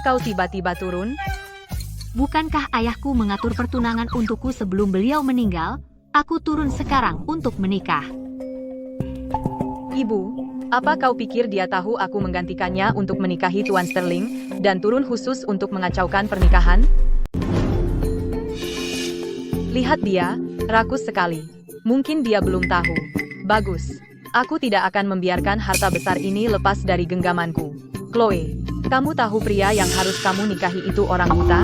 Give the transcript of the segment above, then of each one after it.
Kau tiba-tiba turun? Bukankah ayahku mengatur pertunangan untukku sebelum beliau meninggal? Aku turun sekarang untuk menikah. Ibu, apa kau pikir dia tahu aku menggantikannya untuk menikahi Tuan Sterling, dan turun khusus untuk mengacaukan pernikahan? Lihat dia, rakus sekali. Mungkin dia belum tahu. Bagus. Aku tidak akan membiarkan harta besar ini lepas dari genggamanku. Chloe, kamu tahu pria yang harus kamu nikahi itu orang buta?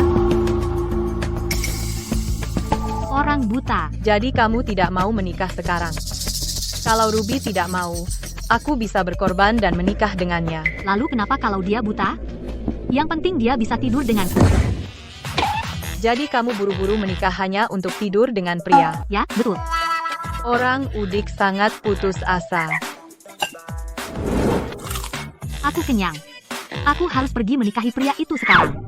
Orang buta. Jadi kamu tidak mau menikah sekarang. Kalau Ruby tidak mau, aku bisa berkorban dan menikah dengannya. Lalu kenapa kalau dia buta? Yang penting dia bisa tidur denganku. Jadi kamu buru-buru menikah hanya untuk tidur dengan pria. Ya, betul. Orang udik sangat putus asa. Aku kenyang. Aku harus pergi menikahi pria itu sekarang.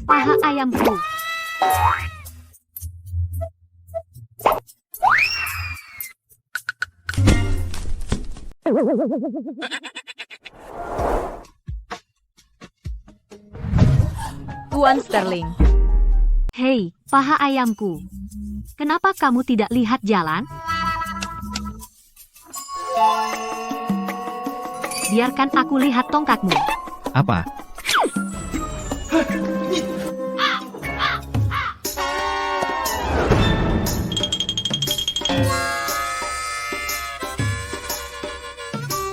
Paha ayamku. Tuan Sterling. Hei, paha ayamku. Kenapa kamu tidak lihat jalan? Biarkan aku lihat tongkatmu. Apa?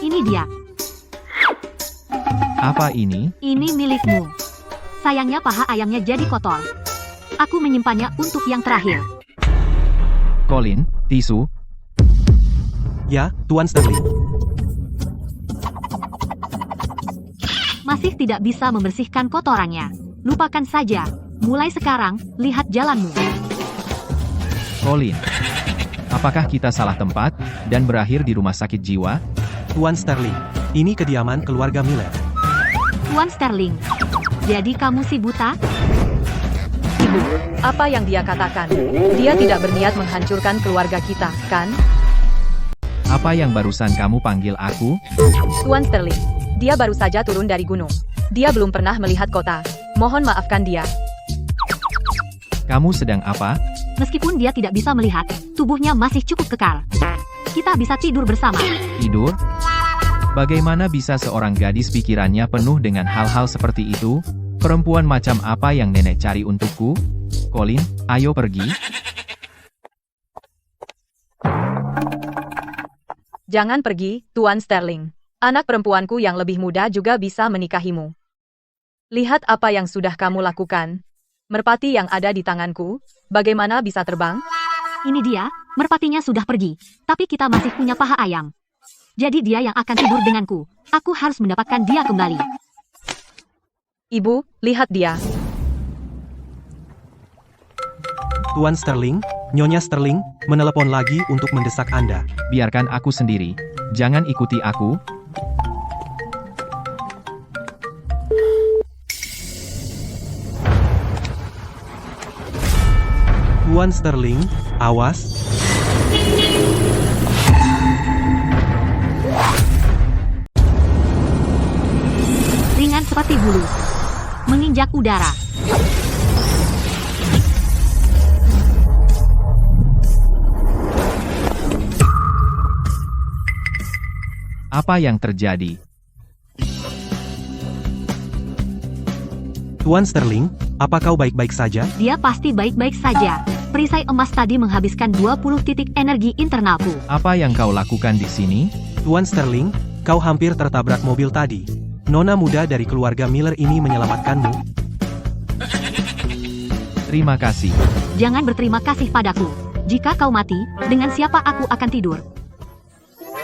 Ini dia. Apa ini? Ini milikmu. Sayangnya paha ayamnya jadi kotor. Aku menyimpannya untuk yang terakhir. Colin, tisu. Ya, Tuan Sterling. Masih tidak bisa membersihkan kotorannya. Lupakan saja. Mulai sekarang, lihat jalanmu. Colin. Apakah kita salah tempat, dan berakhir di rumah sakit jiwa? Tuan Sterling, ini kediaman keluarga Miller. Tuan Sterling. Jadi kamu si buta? Ibu, apa yang dia katakan? Dia tidak berniat menghancurkan keluarga kita, kan? Apa yang barusan kamu panggil aku? Tuan Sterling, dia baru saja turun dari gunung. Dia belum pernah melihat kota. Mohon maafkan dia. Kamu sedang apa? Meskipun dia tidak bisa melihat, tubuhnya masih cukup kekal. Kita bisa tidur bersama. Tidur? Bagaimana bisa seorang gadis pikirannya penuh dengan hal-hal seperti itu? Perempuan macam apa yang nenek cari untukku? Colin, ayo pergi. Jangan pergi, Tuan Sterling. Anak perempuanku yang lebih muda juga bisa menikahimu. Lihat apa yang sudah kamu lakukan. Merpati yang ada di tanganku, bagaimana bisa terbang? Ini dia, merpatinya sudah pergi. Tapi kita masih punya paha ayam. Jadi dia yang akan tidur denganku. Aku harus mendapatkan dia kembali. Ibu, lihat dia. Tuan Sterling, Nyonya Sterling, menelepon lagi untuk mendesak Anda. Biarkan aku sendiri. Jangan ikuti aku. Tuan Sterling, awas. Ringan seperti bulu. Menginjak udara. Apa yang terjadi? Tuan Sterling, apa kau baik-baik saja? Dia pasti baik-baik saja. Perisai emas tadi menghabiskan 20 titik energi internalku. Apa yang kau lakukan di sini? Tuan Sterling, kau hampir tertabrak mobil tadi. Nona muda dari keluarga Miller ini menyelamatkanmu. Terima kasih. Jangan berterima kasih padaku. Jika kau mati, dengan siapa aku akan tidur?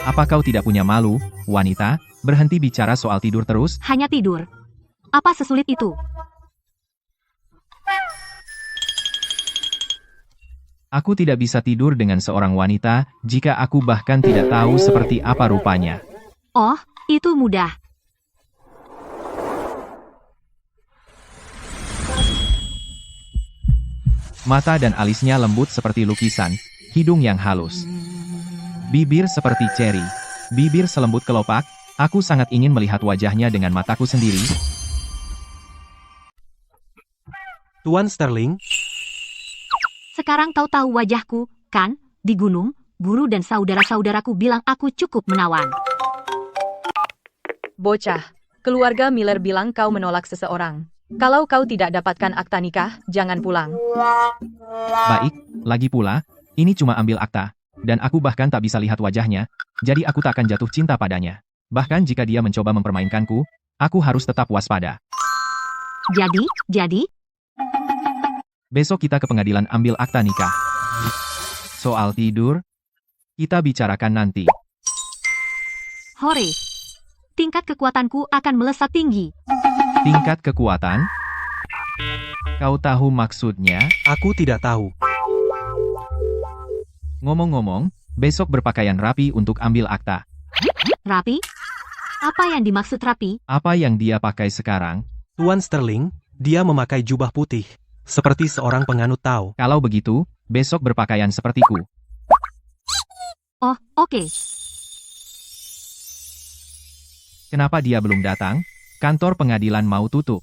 Apa kau tidak punya malu, wanita? Berhenti bicara soal tidur terus. Hanya tidur. Apa sesulit itu? Aku tidak bisa tidur dengan seorang wanita, jika aku bahkan tidak tahu seperti apa rupanya. Oh, itu mudah. Mata dan alisnya lembut seperti lukisan, hidung yang halus. Bibir seperti ceri, bibir selembut kelopak, aku sangat ingin melihat wajahnya dengan mataku sendiri. Tuan Sterling, Sekarang kau tahu wajahku, kan? Di gunung, guru dan saudara-saudaraku bilang aku cukup menawan. Bocah, keluarga Miller bilang kau menolak seseorang. Kalau kau tidak dapatkan akta nikah, jangan pulang. Baik, lagi pula, ini cuma ambil akta, dan aku bahkan tak bisa lihat wajahnya, jadi aku tak akan jatuh cinta padanya. Bahkan jika dia mencoba mempermainkanku, aku harus tetap waspada. Jadi, Besok kita ke pengadilan ambil akta nikah. Soal tidur, kita bicarakan nanti. hore. Tingkat kekuatanku akan melesat tinggi. Tingkat kekuatan? Kau tahu maksudnya? aku tidak tahu. Ngomong-ngomong, besok berpakaian rapi untuk ambil akta. Rapi? Apa yang dimaksud rapi? Apa yang dia pakai sekarang? Tuan Sterling, dia memakai jubah putih, seperti seorang penganut Tao. Kalau begitu, besok berpakaian sepertiku. Oh, oke. Kenapa dia belum datang? Kantor pengadilan mau tutup.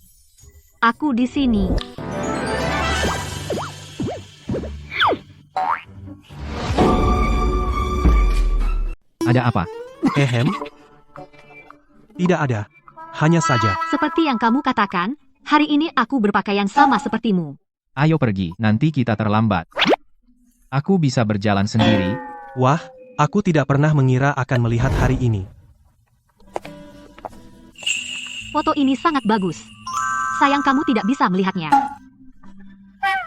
Aku di sini. Ada apa? Ehem? Tidak ada. Hanya saja. Seperti yang kamu katakan, hari ini aku berpakaian sama sepertimu. Ayo pergi, nanti kita terlambat. Aku bisa berjalan sendiri. Wah, aku tidak pernah mengira akan melihat hari ini. Foto ini sangat bagus. Sayang kamu tidak bisa melihatnya.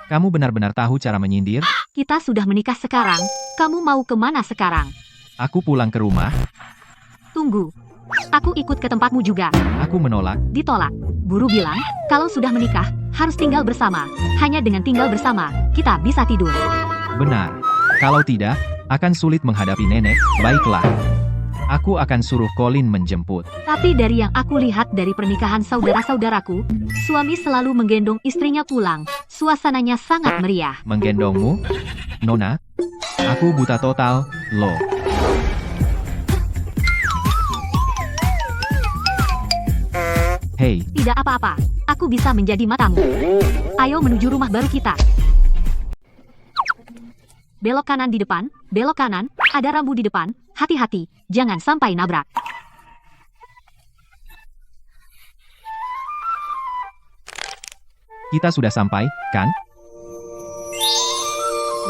Kamu benar-benar tahu cara menyindir? Kita sudah menikah sekarang, kamu mau kemana sekarang? Aku pulang ke rumah. Tunggu. Aku ikut ke tempatmu juga. Aku menolak. Ditolak. Guru bilang, kalau sudah menikah, harus tinggal bersama. Hanya dengan tinggal bersama, kita bisa tidur. Benar. Kalau tidak, akan sulit menghadapi nenek. Baiklah. Aku akan suruh Colin menjemput. Tapi dari yang aku lihat dari pernikahan saudara-saudaraku, suami selalu menggendong istrinya pulang. Suasananya sangat meriah. Menggendongmu? Nona? Aku buta total, loh. Hei, Tidak apa-apa, aku bisa menjadi matamu. Ayo menuju rumah baru kita. Belok kanan di depan, belok kanan, ada rambu di depan, hati-hati, jangan sampai nabrak. kita sudah sampai, kan?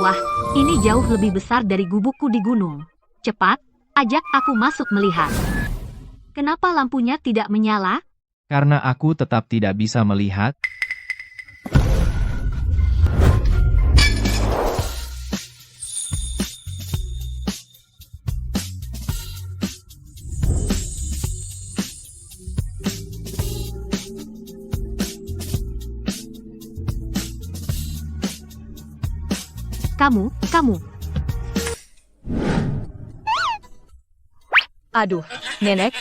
Wah, ini jauh lebih besar dari gubukku di gunung. Cepat, ajak aku masuk melihat. Kenapa lampunya tidak menyala? Karena aku tetap tidak bisa melihat. Kamu. Aduh, nenek,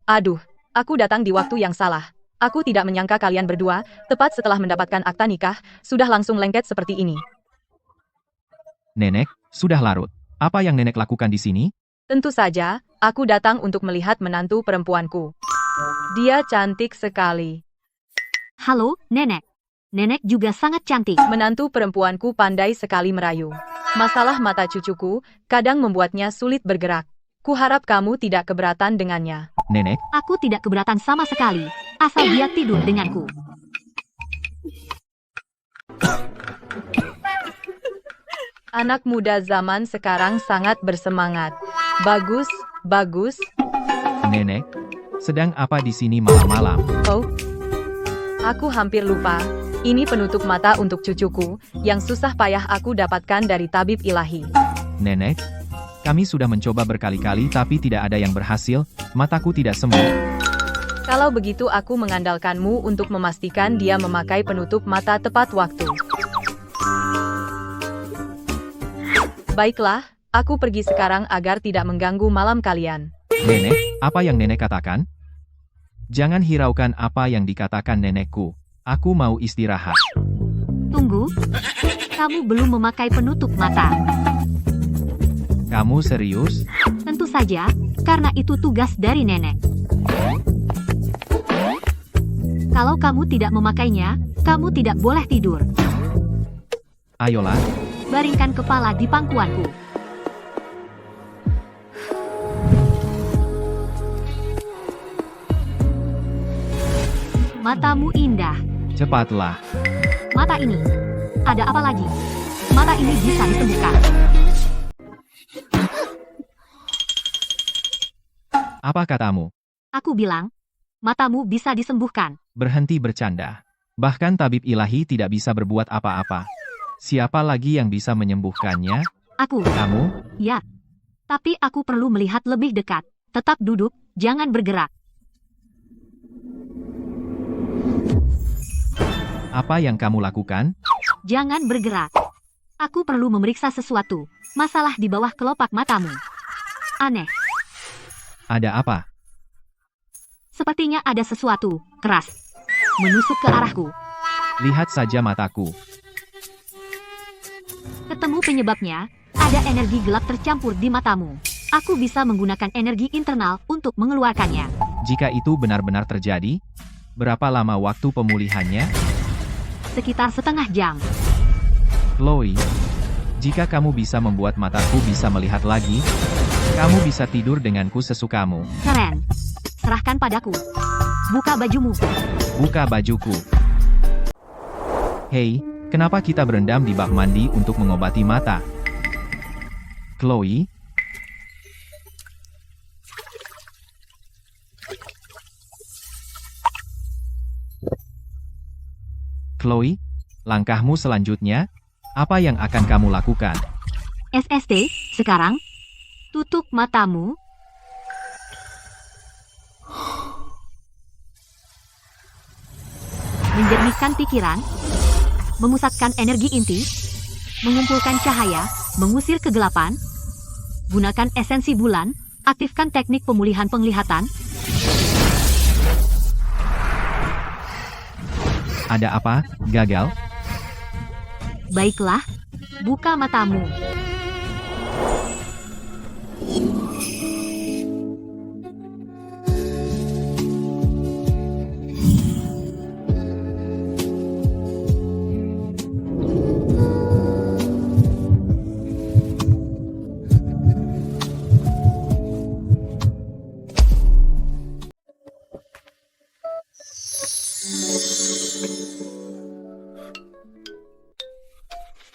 aduh. Aku datang di waktu yang salah. Aku tidak menyangka kalian berdua, tepat setelah mendapatkan akta nikah, sudah langsung lengket seperti ini. Nenek, sudah larut. Apa yang nenek lakukan di sini? Tentu saja, aku datang untuk melihat menantu perempuanku. Dia cantik sekali. Halo, Nenek. Nenek juga sangat cantik. Menantu perempuanku pandai sekali merayu. Masalah mata cucuku kadang membuatnya sulit bergerak. Kuharap kamu tidak keberatan dengannya. Nenek, Aku tidak keberatan sama sekali, asal dia tidur denganku. Anak muda zaman sekarang sangat bersemangat. Bagus, bagus. nenek, sedang apa di sini malam-malam? Oh, aku hampir lupa. Ini penutup mata untuk cucuku, yang susah payah aku dapatkan dari tabib ilahi. Nenek, kami sudah mencoba berkali-kali tapi tidak ada yang berhasil, mataku tidak sembuh. Kalau begitu aku mengandalkanmu untuk memastikan dia memakai penutup mata tepat waktu. Baiklah, aku pergi sekarang agar tidak mengganggu malam kalian. Nenek, apa yang nenek katakan? Jangan hiraukan apa yang dikatakan nenekku. Aku mau istirahat. Tunggu. Tunggu. Kamu belum memakai penutup mata. Kamu serius? Tentu saja, karena itu tugas dari nenek. Kalau kamu tidak memakainya, kamu tidak boleh tidur. Ayolah, Baringkan kepala di pangkuanku. Matamu indah. cepatlah. Mata ini. Ada apa lagi? Mata ini bisa disembuhkan. Apa katamu? Aku bilang, matamu bisa disembuhkan. Berhenti bercanda. Bahkan tabib ilahi tidak bisa berbuat apa-apa. Siapa lagi yang bisa menyembuhkannya? Aku. Kamu? Ya. Tapi aku perlu melihat lebih dekat. Tetap duduk, jangan bergerak. Apa yang kamu lakukan? Jangan bergerak. Aku perlu memeriksa sesuatu. Masalah di bawah kelopak matamu. Aneh. Ada apa? Sepertinya ada sesuatu keras menusuk ke arahku. Lihat saja mataku. Ketemu penyebabnya. Ada energi gelap tercampur di matamu. Aku bisa menggunakan energi internal untuk mengeluarkannya. Jika itu benar-benar terjadi, berapa lama waktu pemulihannya? Sekitar setengah jam. Chloe, jika kamu bisa membuat mataku bisa melihat lagi, kamu bisa tidur denganku sesukamu. Keren. Serahkan padaku. Buka bajumu. Buka bajuku. Hei, kenapa kita berendam di bak mandi untuk mengobati mata? Chloe? Chloe, langkahmu selanjutnya, apa yang akan kamu lakukan? SST, sekarang. Tutup matamu. Menjernihkan pikiran. Memusatkan energi inti. Mengumpulkan cahaya. Mengusir kegelapan. Gunakan esensi bulan. Aktifkan teknik pemulihan penglihatan. Ada apa? Gagal? Baiklah. Buka matamu.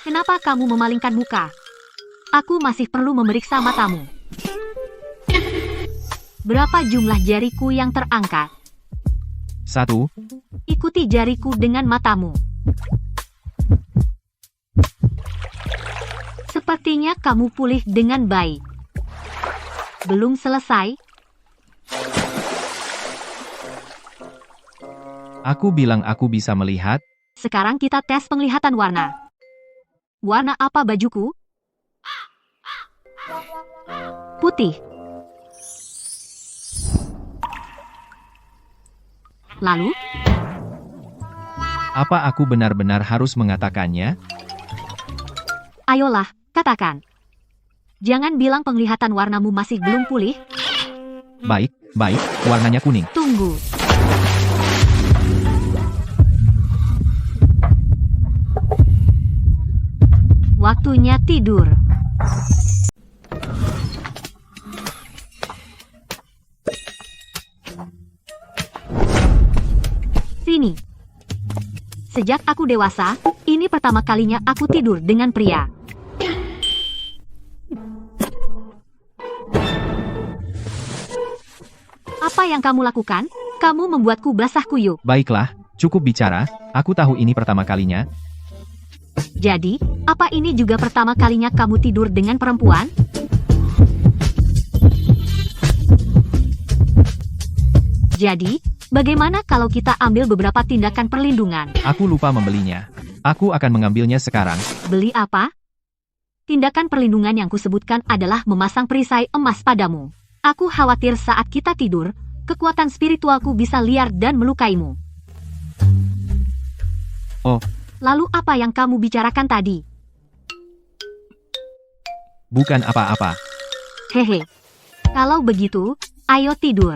Kenapa kamu memalingkan muka? Aku masih perlu memeriksa matamu. Berapa jumlah jariku yang terangkat? 1, Ikuti jariku dengan matamu. Sepertinya kamu pulih dengan baik. Belum selesai? aku bilang aku bisa melihat. Sekarang kita tes penglihatan warna. Warna apa bajuku? Putih. Lalu, Apa aku benar-benar harus mengatakannya? ayolah, katakan. Jangan bilang penglihatan warnamu masih belum pulih. Baik, baik, warnanya kuning. Tunggu. Waktunya tidur. Sini. Sejak aku dewasa, ini pertama kalinya aku tidur dengan pria. Apa yang kamu lakukan? Kamu membuatku basah kuyup. Baiklah, cukup bicara, aku tahu ini pertama kalinya. Jadi, apa ini juga pertama kalinya kamu tidur dengan perempuan? Jadi, bagaimana kalau kita ambil beberapa tindakan perlindungan? Aku lupa membelinya. Aku akan mengambilnya sekarang. Beli apa? Tindakan perlindungan yang kusebutkan adalah memasang perisai emas padamu. Aku khawatir saat kita tidur, kekuatan spiritualku bisa liar dan melukaimu. Lalu apa yang kamu bicarakan tadi? Bukan apa-apa. Hehe. Kalau begitu, ayo tidur.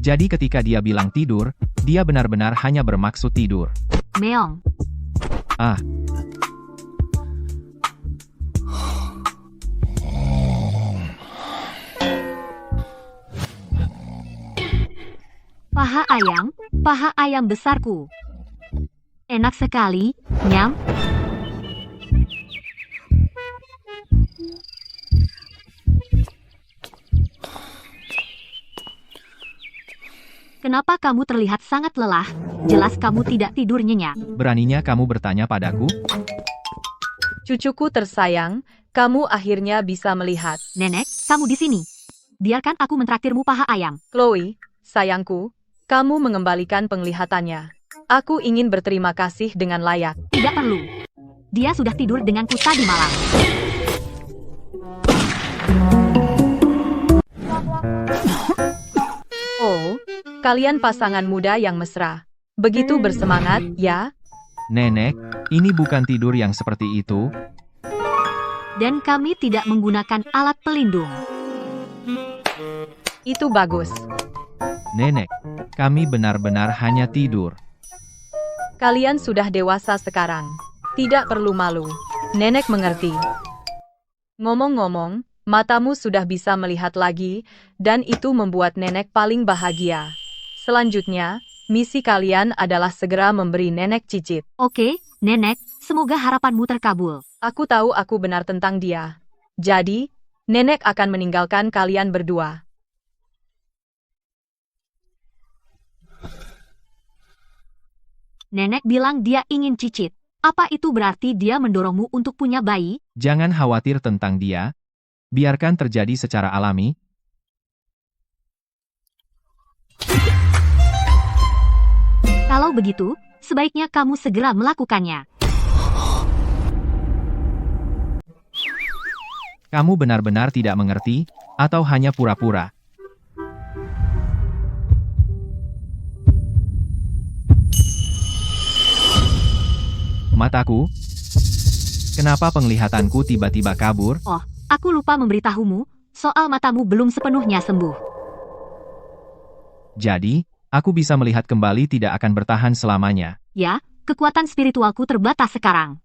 Jadi ketika dia bilang tidur, dia benar-benar hanya bermaksud tidur. Meong. Ah, paha ayam besarku. Enak sekali, nyam. Kenapa kamu terlihat sangat lelah? Jelas kamu tidak tidur nyenyak. beraninya kamu bertanya padaku? Cucuku tersayang, kamu akhirnya bisa melihat. Nenek, kamu di sini. Biarkan aku mentraktirmu paha ayam. Chloe, sayangku, kamu mengembalikan penglihatannya. Aku ingin berterima kasih dengan layak. Tidak perlu. Dia sudah tidur denganku tadi malam. Oh, kalian pasangan muda yang mesra. Begitu bersemangat, ya? Nenek, ini bukan tidur yang seperti itu. Dan kami tidak menggunakan alat pelindung. Itu bagus. Nenek, kami benar-benar hanya tidur. Kalian sudah dewasa sekarang. Tidak perlu malu. Nenek mengerti. Ngomong-ngomong, matamu sudah bisa melihat lagi, dan itu membuat nenek paling bahagia. Selanjutnya, misi kalian adalah segera memberi nenek cicit. Oke, Nenek, semoga harapanmu terkabul. Aku tahu aku benar tentang dia. Jadi, nenek akan meninggalkan kalian berdua. Nenek bilang dia ingin cicit. Apa itu berarti dia mendorongmu untuk punya bayi? Jangan khawatir tentang dia. Biarkan terjadi secara alami. Kalau begitu, sebaiknya kamu segera melakukannya. Kamu benar-benar tidak mengerti, atau hanya pura-pura? Mataku? Kenapa penglihatanku tiba-tiba kabur? Oh, aku lupa memberitahumu, soal matamu belum sepenuhnya sembuh. Jadi, aku bisa melihat kembali tidak akan bertahan selamanya. Ya, kekuatan spiritualku terbatas sekarang.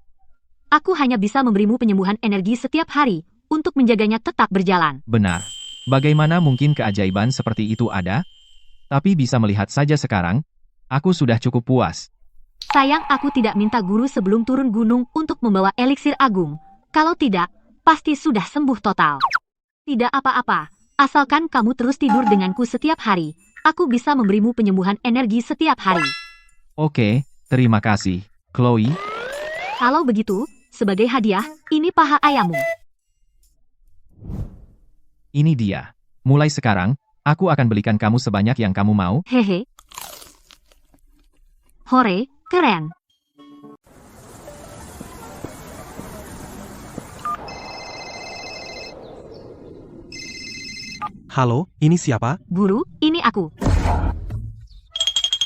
Aku hanya bisa memberimu penyembuhan energi setiap hari, untuk menjaganya tetap berjalan. Benar. Bagaimana mungkin keajaiban seperti itu ada? Tapi bisa melihat saja sekarang, aku sudah cukup puas. Sayang aku tidak minta guru sebelum turun gunung untuk membawa eliksir agung. Kalau tidak, pasti sudah sembuh total. Tidak apa-apa, asalkan kamu terus tidur denganku setiap hari, aku bisa memberimu penyembuhan energi setiap hari. Oke, terima kasih, Chloe. Kalau begitu, sebagai hadiah, ini paha ayammu. Ini dia. Mulai sekarang, aku akan belikan kamu sebanyak yang kamu mau. Hehe. Hore, keren. Halo, ini siapa? Guru, ini aku.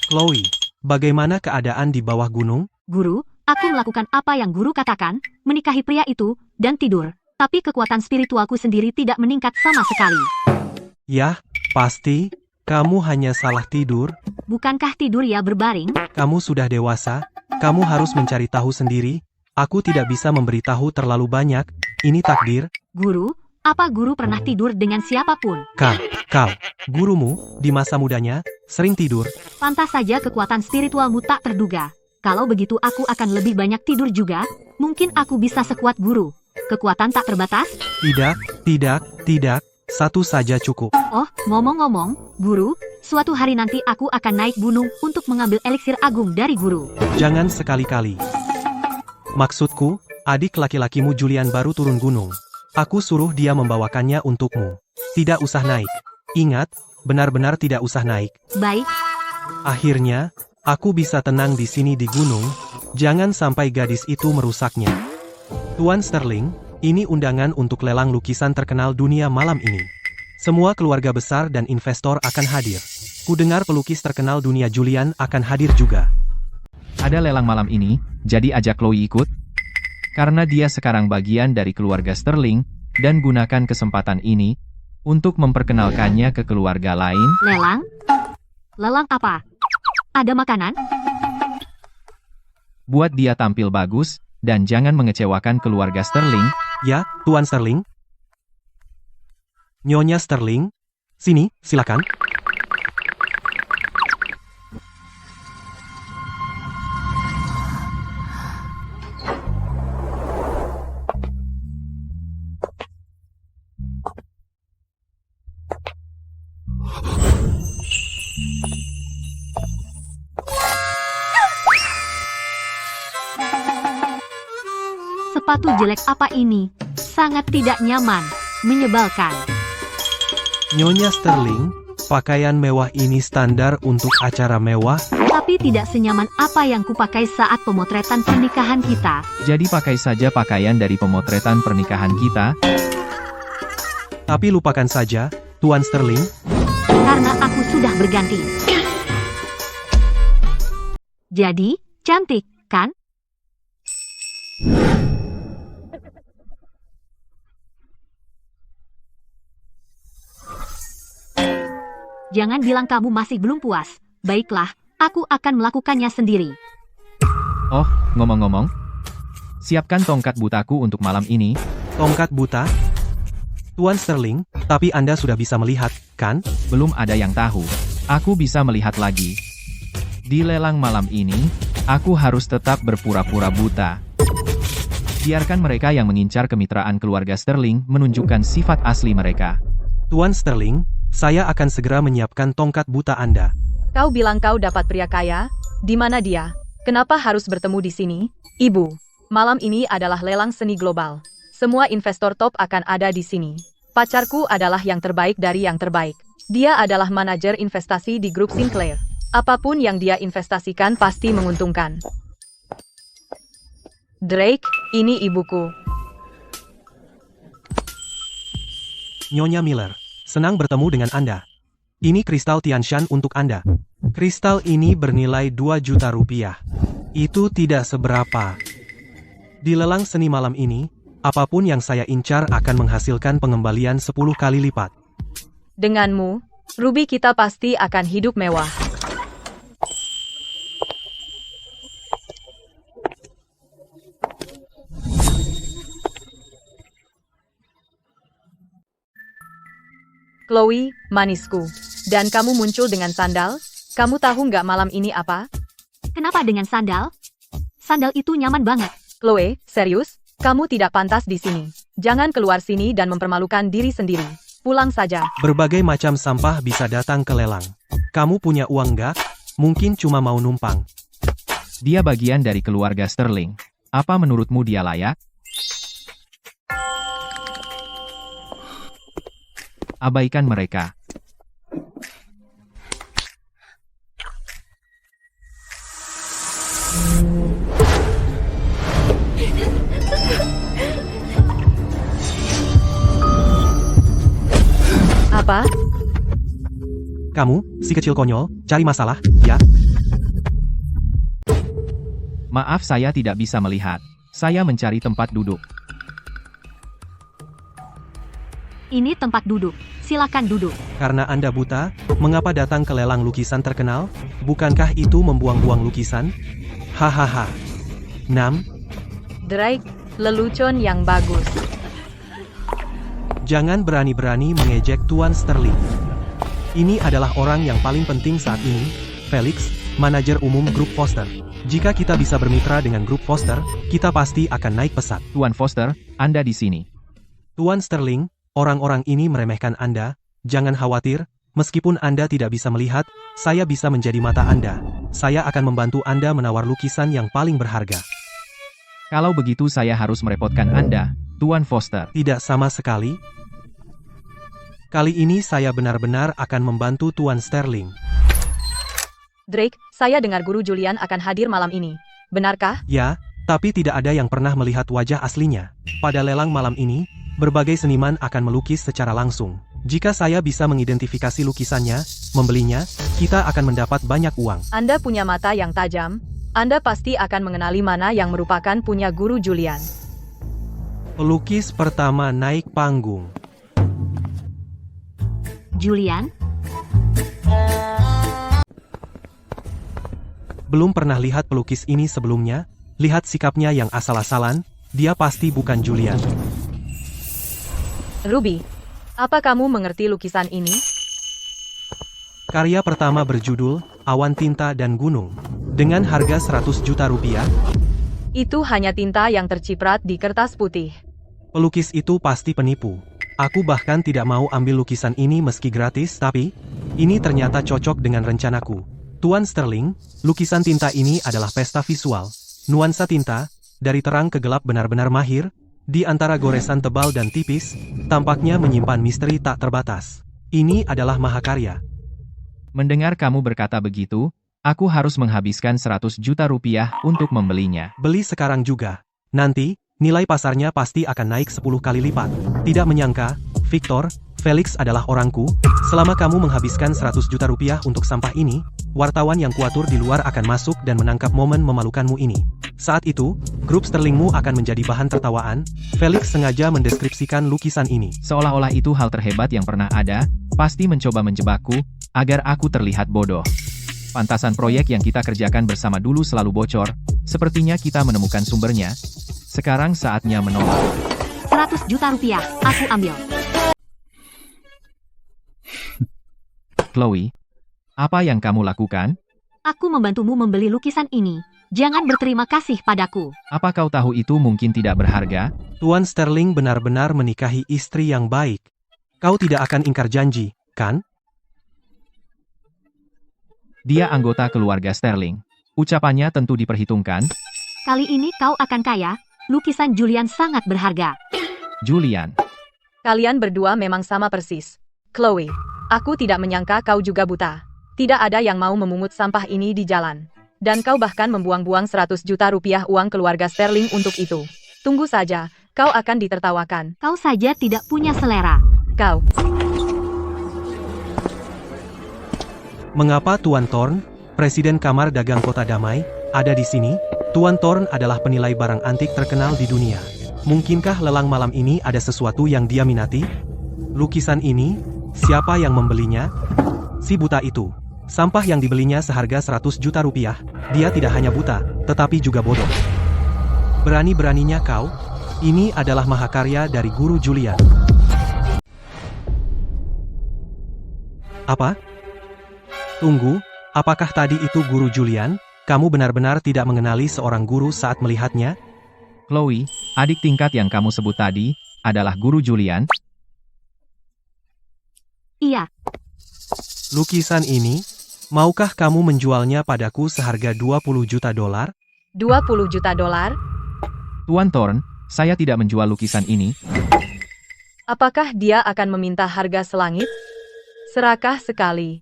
Chloe, bagaimana keadaan di bawah gunung? Guru, aku melakukan apa yang guru katakan, menikahi pria itu, dan tidur. Tapi kekuatan spiritualku sendiri tidak meningkat sama sekali. Yah, pasti. Kamu hanya salah tidur. Bukankah tidur ya berbaring? Kamu sudah dewasa. Kamu harus mencari tahu sendiri. Aku tidak bisa memberitahu terlalu banyak. Ini takdir. Guru, apa guru pernah tidur dengan siapapun? Kau, gurumu, di masa mudanya, sering tidur. Pantas saja kekuatan spiritualmu tak terduga. Kalau begitu aku akan lebih banyak tidur juga. Mungkin aku bisa sekuat guru. Kekuatan tak terbatas? Tidak. Satu saja cukup. Oh, ngomong-ngomong, guru, suatu hari nanti aku akan naik gunung untuk mengambil eliksir agung dari guru. Jangan sekali-kali. Maksudku, adik laki-lakimu Julian baru turun gunung. Aku suruh dia membawakannya untukmu. Tidak usah naik. Ingat, benar-benar tidak usah naik. Baik, Akhirnya, aku bisa tenang di sini di gunung. Jangan sampai gadis itu merusaknya. Tuan Sterling, Ini undangan untuk lelang lukisan terkenal dunia malam ini. Semua keluarga besar dan investor akan hadir. Kudengar pelukis terkenal dunia Julian akan hadir juga. Ada lelang malam ini, jadi ajak Chloe ikut. Karena dia sekarang bagian dari keluarga Sterling, dan gunakan kesempatan ini untuk memperkenalkannya ke keluarga lain. Lelang? Lelang apa? Ada makanan? Buat dia tampil bagus, dan jangan mengecewakan keluarga Sterling. Ya, Tuan Sterling. Nyonya Sterling. Sini, silakan. Sepatu jelek apa ini? Sangat tidak nyaman, menyebalkan. Nyonya Sterling, pakaian mewah ini standar untuk acara mewah. Tapi tidak senyaman apa yang kupakai saat pemotretan pernikahan kita. Jadi pakai saja pakaian dari pemotretan pernikahan kita. Tapi lupakan saja, Tuan Sterling. Karena aku sudah berganti. Jadi, cantik, kan? Jangan bilang kamu masih belum puas. Baiklah, aku akan melakukannya sendiri. Oh, ngomong-ngomong. Siapkan tongkat butaku untuk malam ini. Tongkat buta? Tuan Sterling, tapi Anda sudah bisa melihat, kan? Belum ada yang tahu. Aku bisa melihat lagi. Di lelang malam ini, aku harus tetap berpura-pura buta. Biarkan mereka yang mengincar kemitraan keluarga Sterling menunjukkan sifat asli mereka. Tuan Sterling, saya akan segera menyiapkan tongkat buta Anda. Kau bilang kau dapat pria kaya? Di mana dia? Kenapa harus bertemu di sini? Ibu, malam ini adalah lelang seni global. Semua investor top akan ada di sini. Pacarku adalah yang terbaik dari yang terbaik. Dia adalah manajer investasi di grup Sinclair. Apapun yang dia investasikan pasti menguntungkan. Drake, ini ibuku. Nyonya Miller, senang bertemu dengan Anda. Ini kristal Tianshan untuk Anda. Kristal ini bernilai 2 juta rupiah. Itu tidak seberapa. Di lelang seni malam ini, apapun yang saya incar akan menghasilkan pengembalian 10 kali lipat. Denganmu, Ruby kita pasti akan hidup mewah. Chloe, manisku. Dan kamu muncul dengan sandal? Kamu tahu nggak malam ini apa? Kenapa dengan sandal? Sandal itu nyaman banget. Chloe, serius? Kamu tidak pantas di sini. Jangan keluar sini dan mempermalukan diri sendiri. Pulang saja. Berbagai macam sampah bisa datang ke lelang. Kamu punya uang nggak? Mungkin cuma mau numpang. Dia bagian dari keluarga Sterling. Apa menurutmu dia layak? Abaikan mereka. Apa? Kamu, si kecil konyol, cari masalah, ya? Maaf saya tidak bisa melihat. Saya mencari tempat duduk. Ini tempat duduk. Silakan duduk. Karena Anda buta, mengapa datang ke lelang lukisan terkenal? Bukankah itu membuang-buang lukisan? Hahaha. 6. Drake, lelucon yang bagus. Jangan berani-berani mengejek Tuan Sterling. Ini adalah orang yang paling penting saat ini, Felix, manajer umum grup Foster. Jika kita bisa bermitra dengan grup Foster, kita pasti akan naik pesat. Tuan Foster, Anda di sini. Tuan Sterling, orang-orang ini meremehkan Anda. Jangan khawatir, meskipun Anda tidak bisa melihat, saya bisa menjadi mata Anda. Saya akan membantu Anda menawar lukisan yang paling berharga. Kalau begitu saya harus merepotkan Anda, Tuan Foster. Tidak sama sekali. Kali ini saya benar-benar akan membantu Tuan Sterling. Drake, saya dengar Guru Julian akan hadir malam ini. Benarkah? Ya, tapi tidak ada yang pernah melihat wajah aslinya. Pada lelang malam ini, berbagai seniman akan melukis secara langsung. Jika saya bisa mengidentifikasi lukisannya, membelinya, kita akan mendapat banyak uang. Anda punya mata yang tajam. Anda pasti akan mengenali mana yang merupakan punya guru Julian. Pelukis pertama naik panggung. Julian, Belum pernah lihat pelukis ini sebelumnya, lihat sikapnya yang asal-asalan, dia pasti bukan Julian. Ruby, apa kamu mengerti lukisan ini? Karya pertama berjudul, Awan Tinta dan Gunung. Dengan harga 100 juta rupiah, Itu hanya tinta yang terciprat di kertas putih. pelukis itu pasti penipu. Aku bahkan tidak mau ambil lukisan ini meski gratis, tapi ini ternyata cocok dengan rencanaku. Tuan Sterling, lukisan tinta ini adalah pesta visual. Nuansa tinta, dari terang ke gelap benar-benar mahir, di antara goresan tebal dan tipis, tampaknya menyimpan misteri tak terbatas. Ini adalah mahakarya. Mendengar kamu berkata begitu, aku harus menghabiskan 100 juta rupiah untuk membelinya. Beli sekarang juga. Nanti, nilai pasarnya pasti akan naik 10 kali lipat. Tidak menyangka, Victor, Felix adalah orangku. Selama kamu menghabiskan 100 juta rupiah untuk sampah ini, wartawan yang kuatur di luar akan masuk dan menangkap momen memalukanmu ini. Saat itu, grup Sterlingmu akan menjadi bahan tertawaan. Felix sengaja mendeskripsikan lukisan ini. Seolah-olah itu hal terhebat yang pernah ada, pasti mencoba menjebakku, agar aku terlihat bodoh. Pantasan proyek yang kita kerjakan bersama dulu selalu bocor, sepertinya kita menemukan sumbernya. Sekarang saatnya menolak. 100 juta rupiah, aku ambil. Chloe, apa yang kamu lakukan? Aku membantumu membeli lukisan ini. Jangan berterima kasih padaku. Apa kau tahu itu mungkin tidak berharga? Tuan Sterling benar-benar menikahi istri yang baik. Kau tidak akan ingkar janji, kan? Dia anggota keluarga Sterling. Ucapannya tentu diperhitungkan. Kali ini kau akan kaya. Lukisan Julian sangat berharga. Julian, Kalian berdua memang sama persis. Chloe, aku tidak menyangka kau juga buta. Tidak ada yang mau memungut sampah ini di jalan. Dan kau bahkan membuang-buang 100 juta rupiah uang keluarga Sterling untuk itu. Tunggu saja, kau akan ditertawakan. Kau saja tidak punya selera. Kau. Mengapa Tuan Thorn, Presiden Kamar Dagang Kota Damai, ada di sini? Tuan Thorn adalah penilai barang antik terkenal di dunia. Mungkinkah lelang malam ini ada sesuatu yang dia minati? Lukisan ini, siapa yang membelinya? Si buta itu. Sampah yang dibelinya seharga 100 juta rupiah. Dia tidak hanya buta, tetapi juga bodoh. Berani-beraninya kau? Ini adalah mahakarya dari Guru Julian. Apa? Tunggu, apakah tadi itu Guru Julian? Kamu benar-benar tidak mengenali seorang guru saat melihatnya? Chloe, adik tingkat yang kamu sebut tadi, adalah Guru Julian. Iya, Lukisan ini, maukah kamu menjualnya padaku seharga 20 juta dolar? 20 juta dolar? Tuan Thorn, saya tidak menjual lukisan ini. Apakah dia akan meminta harga selangit? Serakah sekali.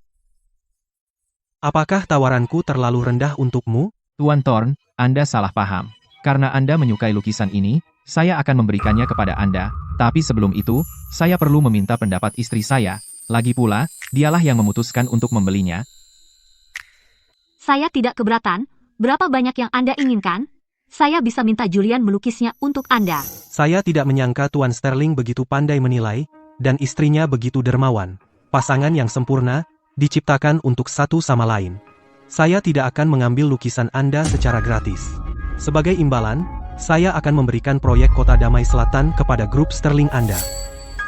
Apakah tawaranku terlalu rendah untukmu? Tuan Thorn, Anda salah paham. Karena Anda menyukai lukisan ini, saya akan memberikannya kepada Anda. Tapi sebelum itu, saya perlu meminta pendapat istri saya. Lagi pula, dialah yang memutuskan untuk membelinya. saya tidak keberatan. Berapa banyak yang Anda inginkan? Saya bisa minta Julian melukisnya untuk Anda. Saya tidak menyangka Tuan Sterling begitu pandai menilai, dan istrinya begitu dermawan. Pasangan yang sempurna, diciptakan untuk satu sama lain. Saya tidak akan mengambil lukisan Anda secara gratis. Sebagai imbalan, saya akan memberikan proyek Kota Damai Selatan kepada grup Sterling Anda.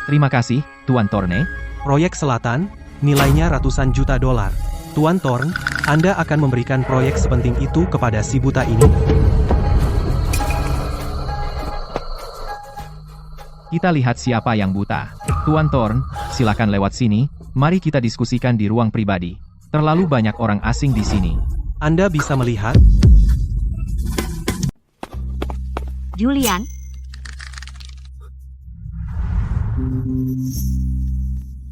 Terima kasih, Tuan Thorne. Proyek Selatan, nilainya ratusan juta dolar. Tuan Thorn, Anda akan memberikan proyek sepenting itu kepada si buta ini? Kita lihat siapa yang buta. Tuan Thorn, silakan lewat sini, mari kita diskusikan di ruang pribadi. Terlalu banyak orang asing di sini. Anda bisa melihat? Julian,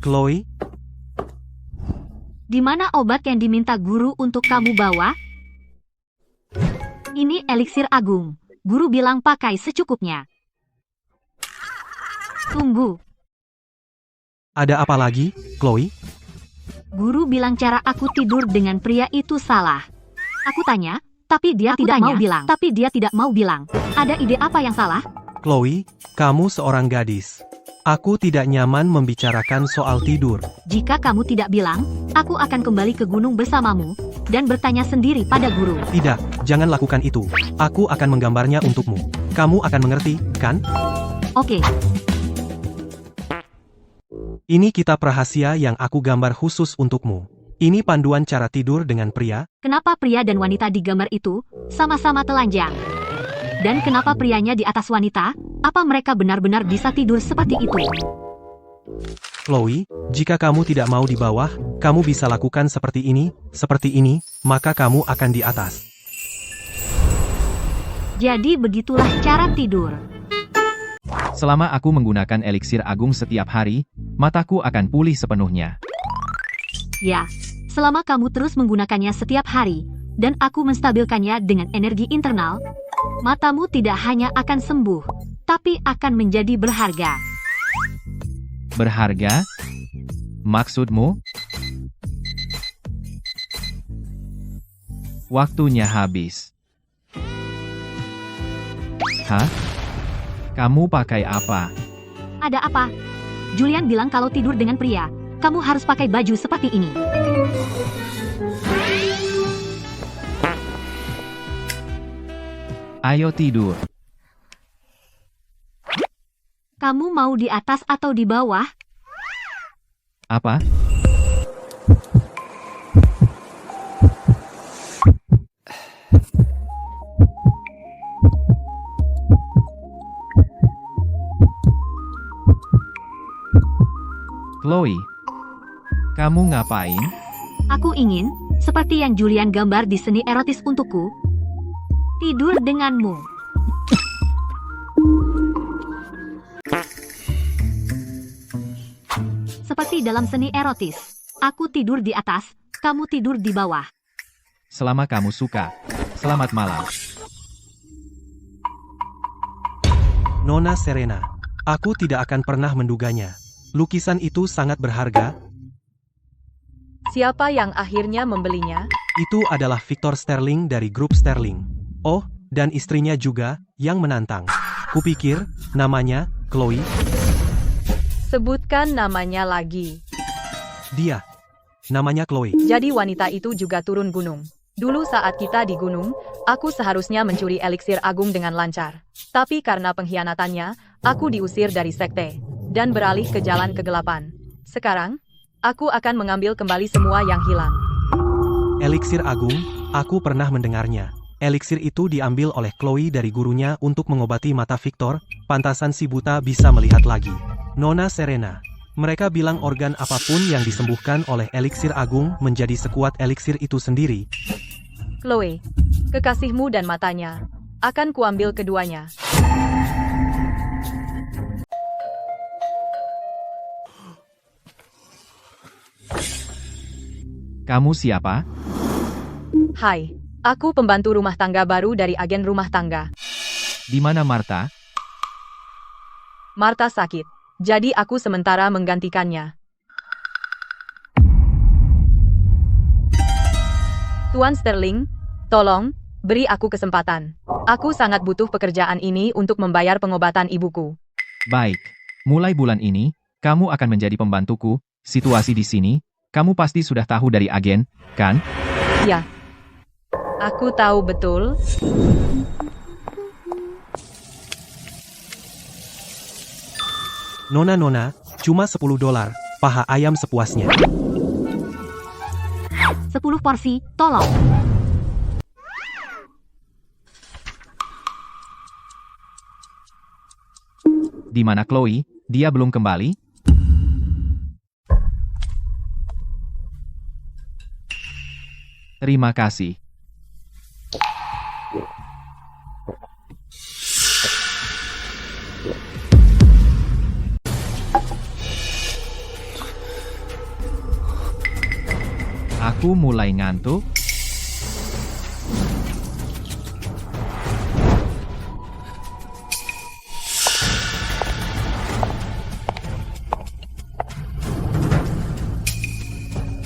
Chloe? di mana obat yang diminta guru untuk kamu bawa? Ini eliksir agung. Guru bilang pakai secukupnya. Tunggu, Ada apa lagi, Chloe? guru bilang cara aku tidur dengan pria itu salah. Aku tanya, tapi dia tidak mau bilang. Ada ide apa yang salah? Chloe, kamu seorang gadis. Aku tidak nyaman membicarakan soal tidur. Jika kamu tidak bilang, aku akan kembali ke gunung bersamamu dan bertanya sendiri pada guru. Tidak, jangan lakukan itu. Aku akan menggambarnya untukmu. Kamu akan mengerti, kan? Oke, Ini kitab rahasia yang aku gambar khusus untukmu. Ini panduan cara tidur dengan pria. kenapa pria dan wanita di gambar itu sama-sama telanjang? Dan kenapa prianya di atas wanita? Apa mereka benar-benar bisa tidur seperti itu? Chloe, jika kamu tidak mau di bawah, kamu bisa lakukan seperti ini, maka kamu akan di atas. Jadi begitulah cara tidur. Selama aku menggunakan eliksir agung setiap hari, mataku akan pulih sepenuhnya. Ya, selama kamu terus menggunakannya setiap hari, dan aku menstabilkannya dengan energi internal, matamu tidak hanya akan sembuh, tapi akan menjadi berharga. Berharga? Maksudmu? Waktunya habis. Hah? Kamu pakai apa? Ada apa? Julian bilang kalau tidur dengan pria, kamu harus pakai baju seperti ini. Ayo tidur. Kamu mau di atas atau di bawah? Apa? Chloe, kamu ngapain? Aku ingin, seperti yang Julian gambar di seni erotis untukku, tidur denganmu. Seperti dalam seni erotis, aku tidur di atas, kamu tidur di bawah. Selama kamu suka. Selamat malam. Nona Serena, aku tidak akan pernah menduganya. Lukisan itu sangat berharga. Siapa yang akhirnya membelinya? Itu adalah Victor Sterling dari grup Sterling. Oh, dan istrinya juga, yang menantang. Kupikir, namanya, Chloe. Sebutkan namanya lagi. Dia. Namanya Chloe. Jadi wanita itu juga turun gunung. Dulu saat kita di gunung, aku seharusnya mencuri eliksir agung dengan lancar. Tapi karena pengkhianatannya, aku diusir dari sekte dan beralih ke jalan kegelapan. Sekarang, aku akan mengambil kembali semua yang hilang. Eliksir agung, aku pernah mendengarnya. Eliksir itu diambil oleh Chloe dari gurunya untuk mengobati mata Victor, pantasan si buta bisa melihat lagi. Nona Serena, mereka bilang organ apapun yang disembuhkan oleh eliksir agung menjadi sekuat eliksir itu sendiri. Chloe, kekasihmu dan matanya, akan kuambil keduanya. Kamu siapa? Hai, aku pembantu rumah tangga baru dari agen rumah tangga. Di mana Martha? Martha sakit, jadi aku sementara menggantikannya. Tuan Sterling, tolong, beri aku kesempatan. Aku sangat butuh pekerjaan ini untuk membayar pengobatan ibuku. Baik. Mulai bulan ini, kamu akan menjadi pembantuku. Situasi di sini, kamu pasti sudah tahu dari agen, kan? Ya, aku tahu betul. Nona, cuma $10, paha ayam sepuasnya. 10 porsi, tolong. Di mana Chloe? Dia belum kembali? Terima kasih. Aku mulai ngantuk.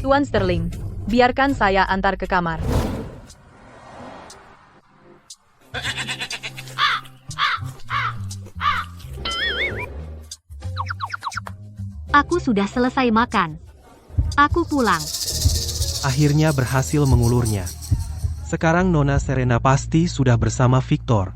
Tuan Sterling, biarkan saya antar ke kamar. Aku sudah selesai makan. Aku pulang. Akhirnya berhasil mengulurnya. Sekarang Nona Serena pasti sudah bersama Victor.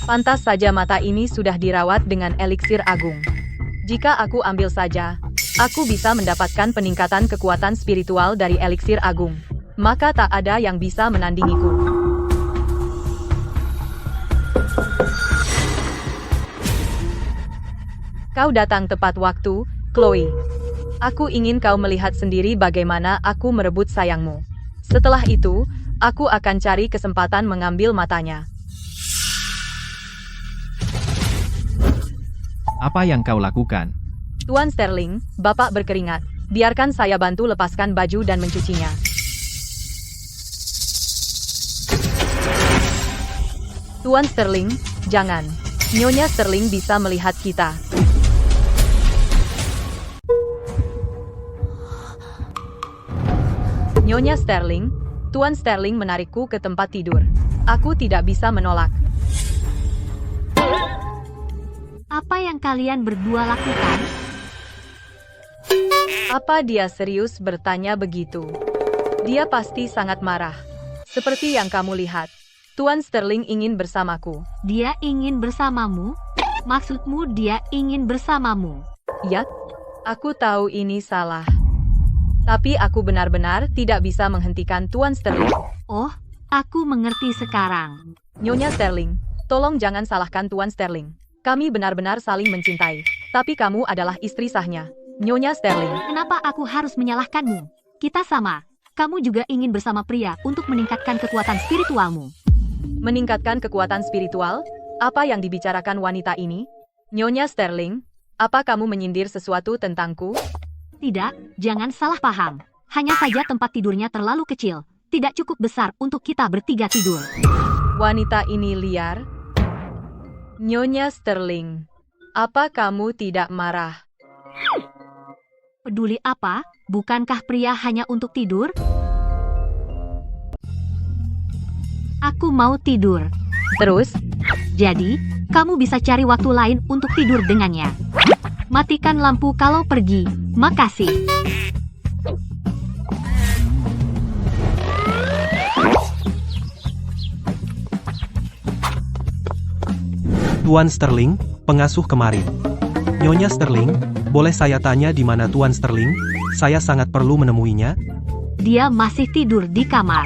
Pantas saja mata ini sudah dirawat dengan eliksir agung. Jika aku ambil saja, aku bisa mendapatkan peningkatan kekuatan spiritual dari eliksir agung. Maka tak ada yang bisa menandingiku. Kau datang tepat waktu, Chloe. Aku ingin kau melihat sendiri bagaimana aku merebut sayangmu. Setelah itu, aku akan cari kesempatan mengambil matanya. Apa yang kau lakukan? Tuan Sterling, Bapak berkeringat. Biarkan saya bantu lepaskan baju dan mencucinya. Tuan Sterling, jangan. Nyonya Sterling bisa melihat kita. Nyonya Sterling, Tuan Sterling menarikku ke tempat tidur. Aku tidak bisa menolak. Apa yang kalian berdua lakukan? Apa dia serius bertanya begitu? Dia pasti sangat marah. Seperti yang kamu lihat. Tuan Sterling ingin bersamaku. Dia ingin bersamamu? Maksudmu dia ingin bersamamu? Ya, aku tahu ini salah. Tapi aku benar-benar tidak bisa menghentikan Tuan Sterling. Oh, aku mengerti sekarang. Nyonya Sterling, tolong jangan salahkan Tuan Sterling. Kami benar-benar saling mencintai. Tapi kamu adalah istri sahnya. Nyonya Sterling. Kenapa aku harus menyalahkanmu? Kita sama. Kamu juga ingin bersama pria untuk meningkatkan kekuatan spiritualmu. Meningkatkan kekuatan spiritual? Apa yang dibicarakan wanita ini? Nyonya Sterling, apa kamu menyindir sesuatu tentangku? Tidak, jangan salah paham. Hanya saja tempat tidurnya terlalu kecil. Tidak cukup besar untuk kita bertiga tidur. Wanita ini liar. Nyonya Sterling, apa kamu tidak marah? Peduli apa? Bukankah pria hanya untuk tidur? Aku mau tidur. Terus, Jadi, kamu bisa cari waktu lain untuk tidur dengannya. Matikan lampu kalau pergi. Makasih. Tuan Sterling, pengasuh kemarin. Nyonya Sterling, boleh saya tanya di mana Tuan Sterling? Saya sangat perlu menemuinya. Dia masih tidur di kamar.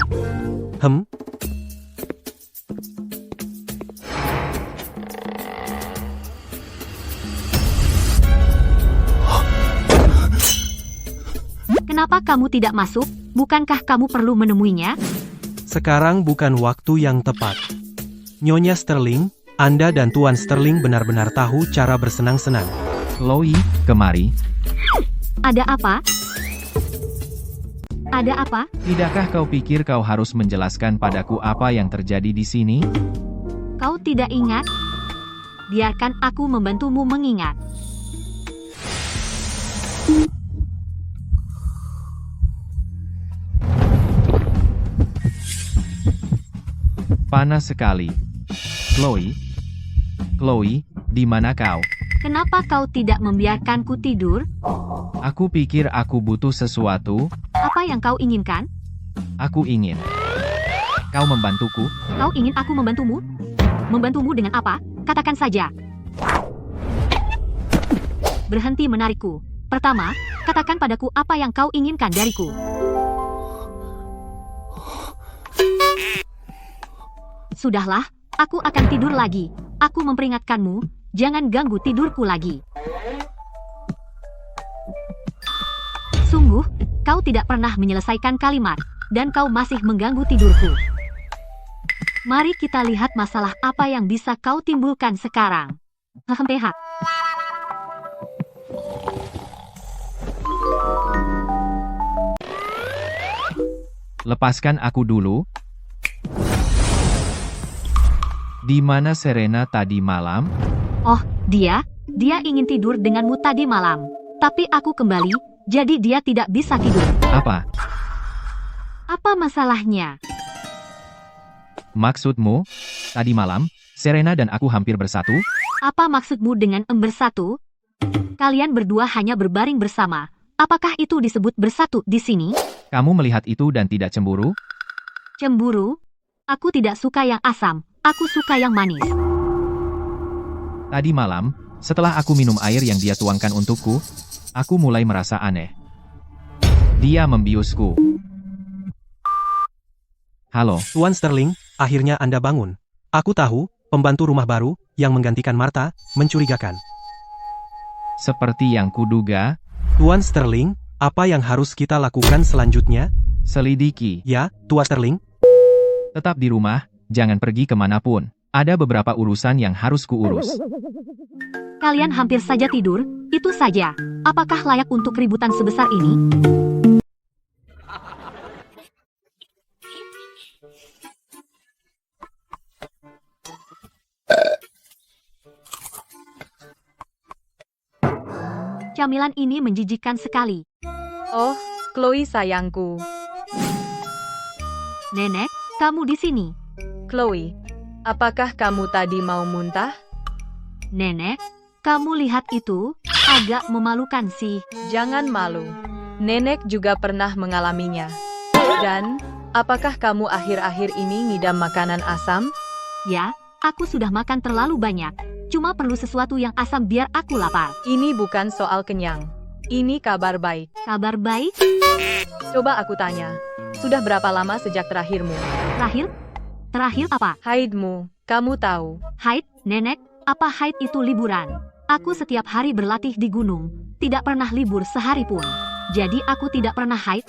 Kenapa kamu tidak masuk? Bukankah kamu perlu menemuinya? Sekarang bukan waktu yang tepat. Nyonya Sterling, Anda dan Tuan Sterling benar-benar tahu cara bersenang-senang. Chloe, kemari. Ada apa? Ada apa? Tidakkah kau pikir kau harus menjelaskan padaku apa yang terjadi di sini? Kau tidak ingat? Biarkan aku membantumu mengingat. Panas sekali. Chloe, di mana kau? Kenapa kau tidak membiarkanku tidur? Aku pikir aku butuh sesuatu. Apa yang kau inginkan? Aku ingin kau membantuku. Kau ingin aku membantumu? Membantumu dengan apa? Katakan saja. Berhenti menarikku. Pertama, katakan padaku apa yang kau inginkan dariku. Sudahlah, aku akan tidur lagi. Aku memperingatkanmu, jangan ganggu tidurku lagi. Sungguh, kau tidak pernah menyelesaikan kalimat, dan kau masih mengganggu tidurku. Mari kita lihat masalah apa yang bisa kau timbulkan sekarang. Hehehe. Lepaskan aku dulu. Di mana Serena tadi malam? Oh, dia ingin tidur denganmu tadi malam. Tapi aku kembali, jadi dia tidak bisa tidur. Apa? Apa masalahnya? Maksudmu? Tadi malam, Serena dan aku hampir bersatu? Apa maksudmu dengan bersatu? Kalian berdua hanya berbaring bersama. Apakah itu disebut bersatu di sini? Kamu melihat itu dan tidak cemburu? Cemburu? Aku tidak suka yang asam, aku suka yang manis. Tadi malam, setelah aku minum air yang dia tuangkan untukku, aku mulai merasa aneh. Dia membiusku. Halo, Tuan Sterling, akhirnya Anda bangun. Aku tahu, pembantu rumah baru, yang menggantikan Martha, mencurigakan. seperti yang kuduga, Tuan Sterling, apa yang harus kita lakukan selanjutnya? selidiki. Ya, Tuan Sterling. Tetap di rumah, jangan pergi kemanapun. Ada beberapa urusan yang harus kuurus. Kalian hampir saja tidur, itu saja. Apakah layak untuk ributan sebesar ini? Camilan ini menjijikkan sekali. Oh, Chloe sayangku. Nenek, kamu di sini. Chloe, apakah kamu tadi mau muntah? Nenek, kamu lihat itu, agak memalukan sih. Jangan malu. Nenek juga pernah mengalaminya. Dan, apakah kamu akhir-akhir ini ngidam makanan asam? Ya, aku sudah makan terlalu banyak. Cuma perlu sesuatu yang asam biar aku lapar. Ini bukan soal kenyang. Ini kabar baik. Kabar baik? Coba aku tanya. Sudah berapa lama sejak terakhirmu? Terakhir? Terakhir apa? Haidmu, kamu tahu. Haid, nenek, apa haid itu liburan? Aku setiap hari berlatih di gunung, tidak pernah libur sehari pun. Jadi aku tidak pernah haid.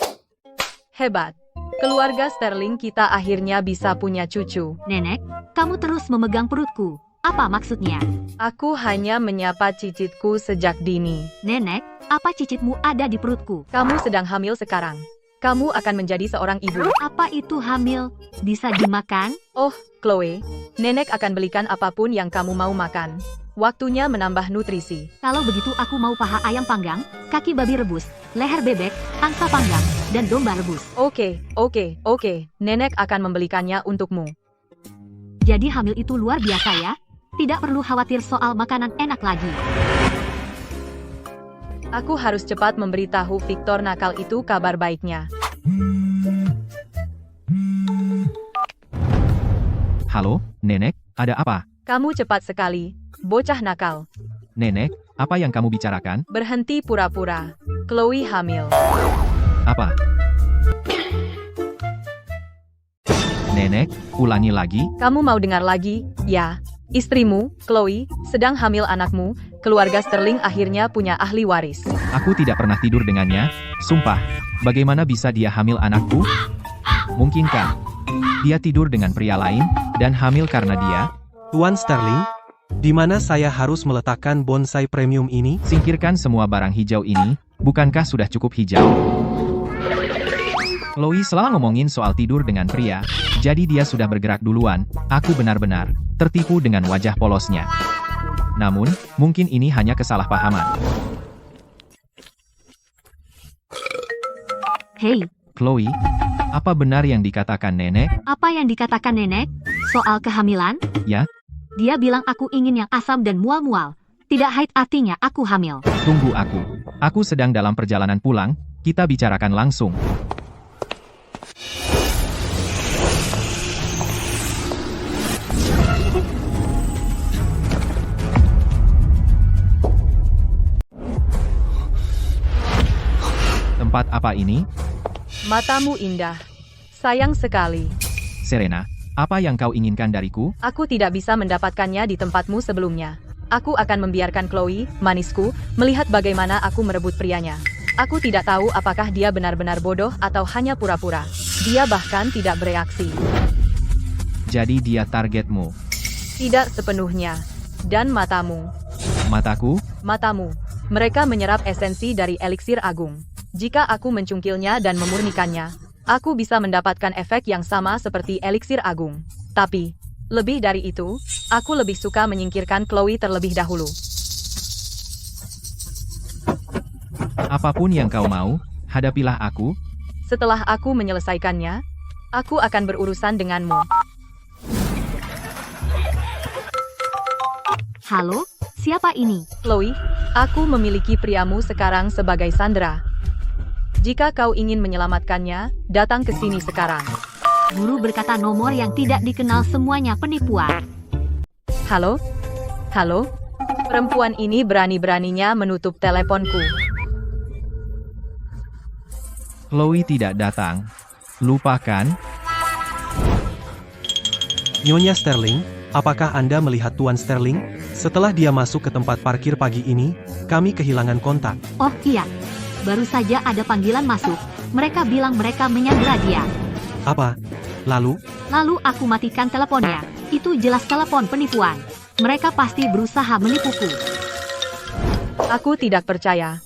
Hebat. Keluarga Sterling kita akhirnya bisa punya cucu. Nenek, kamu terus memegang perutku. Apa maksudnya? Aku hanya menyapa cicitku sejak dini. Nenek, apa cicitmu ada di perutku? Kamu sedang hamil sekarang. Kamu akan menjadi seorang ibu. Apa itu hamil? Bisa dimakan? Oh, Chloe, nenek akan belikan apapun yang kamu mau makan. Waktunya menambah nutrisi. Kalau begitu aku mau paha ayam panggang, kaki babi rebus, leher bebek, angsa panggang, dan domba rebus. Oke. Nenek akan membelikannya untukmu. Jadi hamil itu luar biasa ya? Tidak perlu khawatir soal makanan enak lagi. Aku harus cepat memberitahu Victor nakal itu kabar baiknya. Halo, Nenek, ada apa? Kamu cepat sekali, bocah nakal. Nenek, apa yang kamu bicarakan? Berhenti pura-pura. Chloe hamil. Apa? Nenek, ulangi lagi. Kamu mau dengar lagi? Ya. Istrimu, Chloe, sedang hamil anakmu. Keluarga Sterling akhirnya punya ahli waris. Aku tidak pernah tidur dengannya. Sumpah, bagaimana bisa dia hamil anakku? Mungkinkah dia tidur dengan pria lain dan hamil karena dia? Tuan Sterling, di mana saya harus meletakkan bonsai premium ini? Singkirkan semua barang hijau ini. Bukankah sudah cukup hijau? Chloe selalu ngomongin soal tidur dengan pria, jadi dia sudah bergerak duluan. Aku benar-benar tertipu dengan wajah polosnya. Namun, mungkin ini hanya kesalahpahaman. Hei, Chloe, apa benar yang dikatakan nenek? apa yang dikatakan nenek? Soal kehamilan? Ya? Dia bilang aku ingin yang asam dan mual-mual. Tidak haid artinya aku hamil. Tunggu aku. Aku sedang dalam perjalanan pulang, kita bicarakan langsung. Tempat apa ini? Matamu indah. Sayang sekali. Serena, apa yang kau inginkan dariku? Aku tidak bisa mendapatkannya di tempatmu sebelumnya. Aku akan membiarkan Chloe, manisku, melihat bagaimana aku merebut prianya. Aku tidak tahu apakah dia benar-benar bodoh atau hanya pura-pura. Dia bahkan tidak bereaksi. Jadi dia targetmu. Tidak sepenuhnya. Dan matamu. Mataku? Matamu. Mereka menyerap esensi dari eliksir agung. Jika aku mencungkilnya dan memurnikannya, aku bisa mendapatkan efek yang sama seperti eliksir agung. Tapi, Lebih dari itu, aku lebih suka menyingkirkan Chloe terlebih dahulu. Apapun yang kau mau, hadapilah aku. Setelah aku menyelesaikannya, aku akan berurusan denganmu. Halo, siapa ini? Chloe, aku memiliki priamu sekarang sebagai sandera. Jika kau ingin menyelamatkannya, datang ke sini sekarang. Guru berkata nomor yang tidak dikenal semuanya penipuan. Halo? Halo? Perempuan ini berani-beraninya menutup teleponku. Chloe tidak datang. Lupakan. Nyonya Sterling, apakah Anda melihat Tuan Sterling? Setelah dia masuk ke tempat parkir pagi ini, kami kehilangan kontak. Oh iya, baru saja ada panggilan masuk. Mereka bilang mereka menyandera dia. Apa? Lalu? Lalu aku matikan teleponnya. Itu jelas telepon penipuan. Mereka pasti berusaha menipuku. Aku tidak percaya.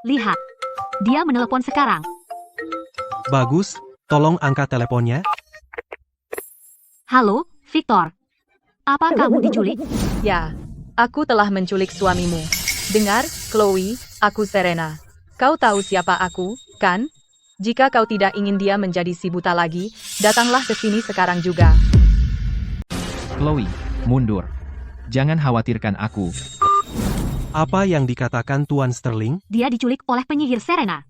Lihat, dia menelepon sekarang. Bagus, tolong angkat teleponnya. Halo, Victor. Apa kamu diculik? Ya, aku telah menculik suamimu. Dengar, Chloe, aku Serena. Kau tahu siapa aku, kan? Jika kau tidak ingin dia menjadi si buta lagi, datanglah ke sini sekarang juga. Chloe, mundur. Jangan khawatirkan aku. Apa yang dikatakan Tuan Sterling? Dia diculik oleh penyihir Serena.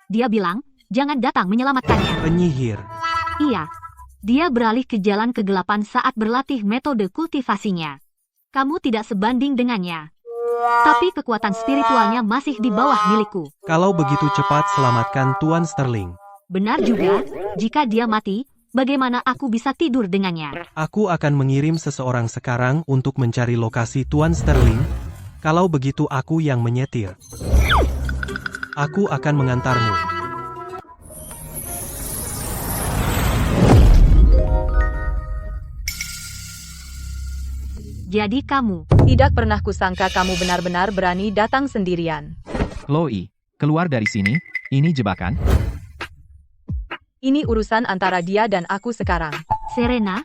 Dia bilang, jangan datang menyelamatkannya. Penyihir. Iya. Dia beralih ke jalan kegelapan saat berlatih metode kultivasinya. Kamu tidak sebanding dengannya. Tapi kekuatan spiritualnya masih di bawah milikku. Kalau begitu cepat selamatkan Tuan Sterling. Benar juga, jika dia mati, bagaimana aku bisa tidur dengannya? Aku akan mengirim seseorang sekarang untuk mencari lokasi Tuan Sterling. Kalau begitu aku yang menyetir. Aku akan mengantarmu. Jadi kamu, Tidak pernah kusangka kamu benar-benar berani datang sendirian. Chloe, keluar dari sini. Ini jebakan. Ini urusan antara dia dan aku sekarang. Serena,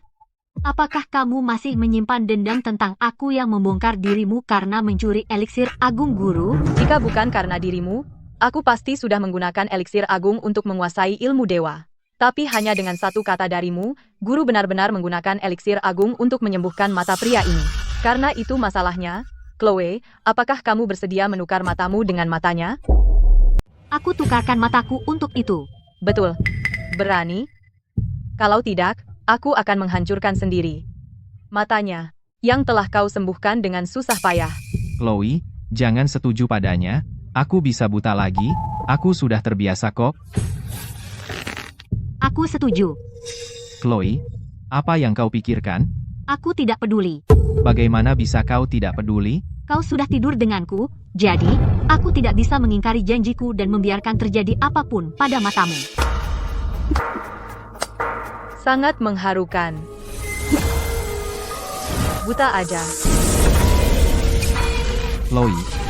apakah kamu masih menyimpan dendam tentang aku yang membongkar dirimu karena mencuri eliksir agung guru? Jika bukan karena dirimu, aku pasti sudah menggunakan eliksir agung untuk menguasai ilmu dewa. Tapi hanya dengan satu kata darimu, guru benar-benar menggunakan eliksir agung untuk menyembuhkan mata pria ini. Karena itu masalahnya, Chloe, apakah kamu bersedia menukar matamu dengan matanya? Aku tukarkan mataku untuk itu. Betul. Berani? Kalau tidak, aku akan menghancurkan sendiri matanya, yang telah kau sembuhkan dengan susah payah. Chloe, jangan setuju padanya. Aku bisa buta lagi. Aku sudah terbiasa kok. Aku setuju. Chloe, apa yang kau pikirkan? Aku tidak peduli. Bagaimana bisa kau tidak peduli? Kau sudah tidur denganku, jadi aku tidak bisa mengingkari janjiku dan membiarkan terjadi apapun pada matamu. Sangat mengharukan. Buta aja. Chloe,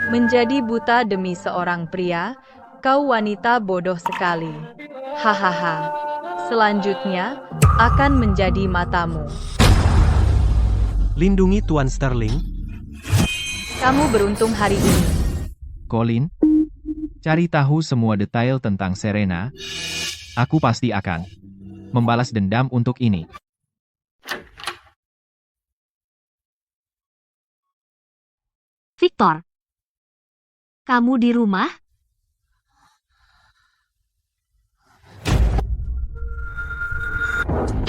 Menjadi buta demi seorang pria, kau wanita bodoh sekali. Hahaha. Selanjutnya, akan menjadi matamu. Lindungi Tuan Sterling. Kamu beruntung hari ini. Colin, cari tahu semua detail tentang Serena. Aku pasti akan membalas dendam untuk ini. Victor, kamu di rumah?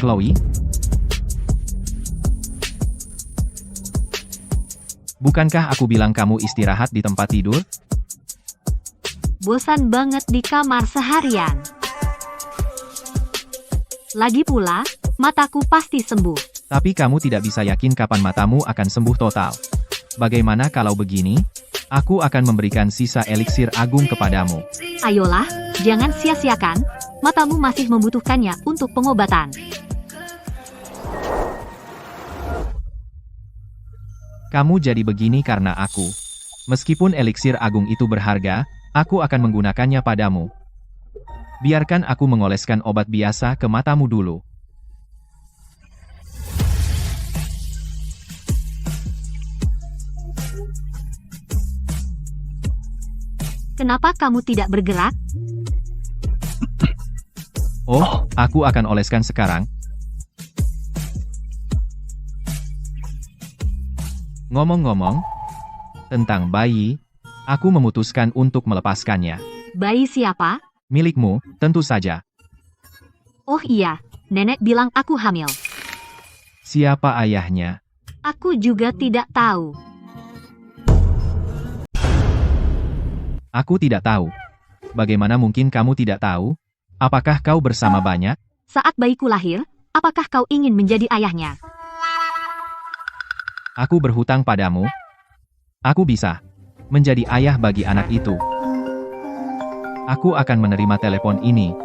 Chloe, bukankah aku bilang kamu istirahat di tempat tidur? Bosan banget di kamar seharian. Lagi pula, mataku pasti sembuh. Tapi kamu tidak bisa yakin kapan matamu akan sembuh total. Bagaimana kalau begini? Aku akan memberikan sisa eliksir agung kepadamu. Ayolah, jangan sia-siakan. Matamu masih membutuhkannya untuk pengobatan. Kamu jadi begini karena aku. Meskipun eliksir agung itu berharga, aku akan menggunakannya padamu. Biarkan aku mengoleskan obat biasa ke matamu dulu. Kenapa kamu tidak bergerak? Oh, aku akan oleskan sekarang. Ngomong-ngomong tentang bayi, aku memutuskan untuk melepaskannya. Bayi siapa? Milikmu, tentu saja. Oh iya, nenek bilang aku hamil. Siapa ayahnya? Aku juga tidak tahu. Aku tidak tahu. Bagaimana mungkin kamu tidak tahu? Apakah kau bersama banyak? Saat bayiku lahir, apakah kau ingin menjadi ayahnya? Aku berhutang padamu. Aku bisa menjadi ayah bagi anak itu. Aku akan menerima telepon ini.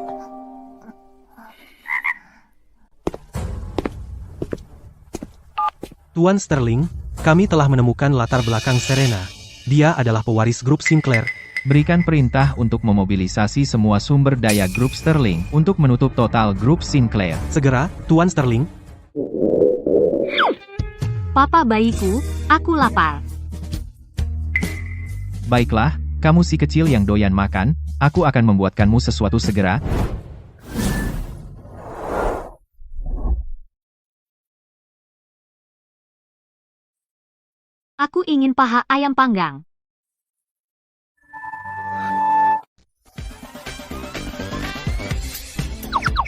Tuan Sterling, kami telah menemukan latar belakang Serena. Dia adalah pewaris grup Sinclair. Berikan perintah untuk memobilisasi semua sumber daya grup Sterling untuk menutup total grup Sinclair. Segera, Tuan Sterling. Papa bayiku, aku lapar. Baiklah, kamu si kecil yang doyan makan, aku akan membuatkanmu sesuatu segera. Aku ingin paha ayam panggang.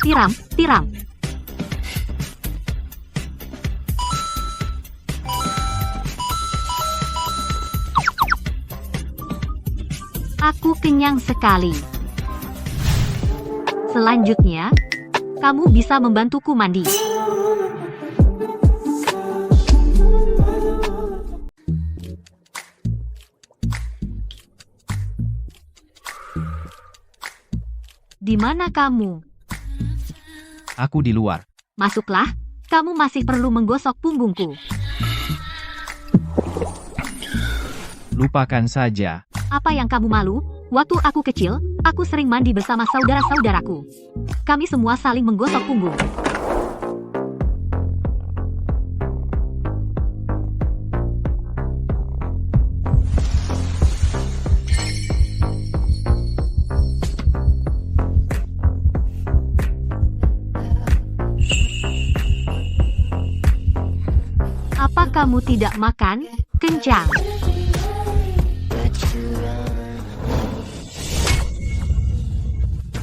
Tiram, tiram. Aku kenyang sekali. Selanjutnya, kamu bisa membantuku mandi. Di mana kamu? Aku di luar. Masuklah, kamu masih perlu menggosok punggungku. Lupakan saja. Apa yang kamu malu? Waktu aku kecil, aku sering mandi bersama saudara-saudaraku. Kami semua saling menggosok punggung. Apa kamu tidak makan? Kencang.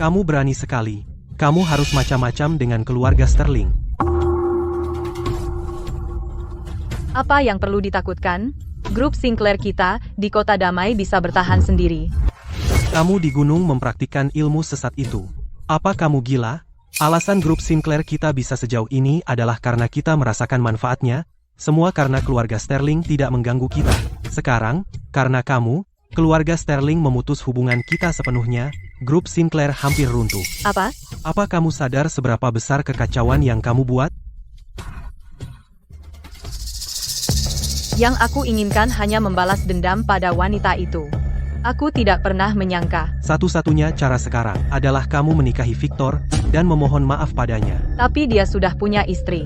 Kamu berani sekali. Kamu harus macam-macam dengan keluarga Sterling. Apa yang perlu ditakutkan? Grup Sinclair kita di Kota Damai bisa bertahan sendiri. Kamu di gunung mempraktikkan ilmu sesat itu. Apa kamu gila? Alasan grup Sinclair kita bisa sejauh ini adalah karena kita merasakan manfaatnya. Semua karena keluarga Sterling tidak mengganggu kita. Sekarang, karena kamu, keluarga Sterling memutus hubungan kita sepenuhnya, grup Sinclair hampir runtuh. Apa? Apa kamu sadar seberapa besar kekacauan yang kamu buat? Yang aku inginkan hanya membalas dendam pada wanita itu. Aku tidak pernah menyangka. Satu-satunya cara sekarang adalah kamu menikahi Victor dan memohon maaf padanya. Tapi dia sudah punya istri.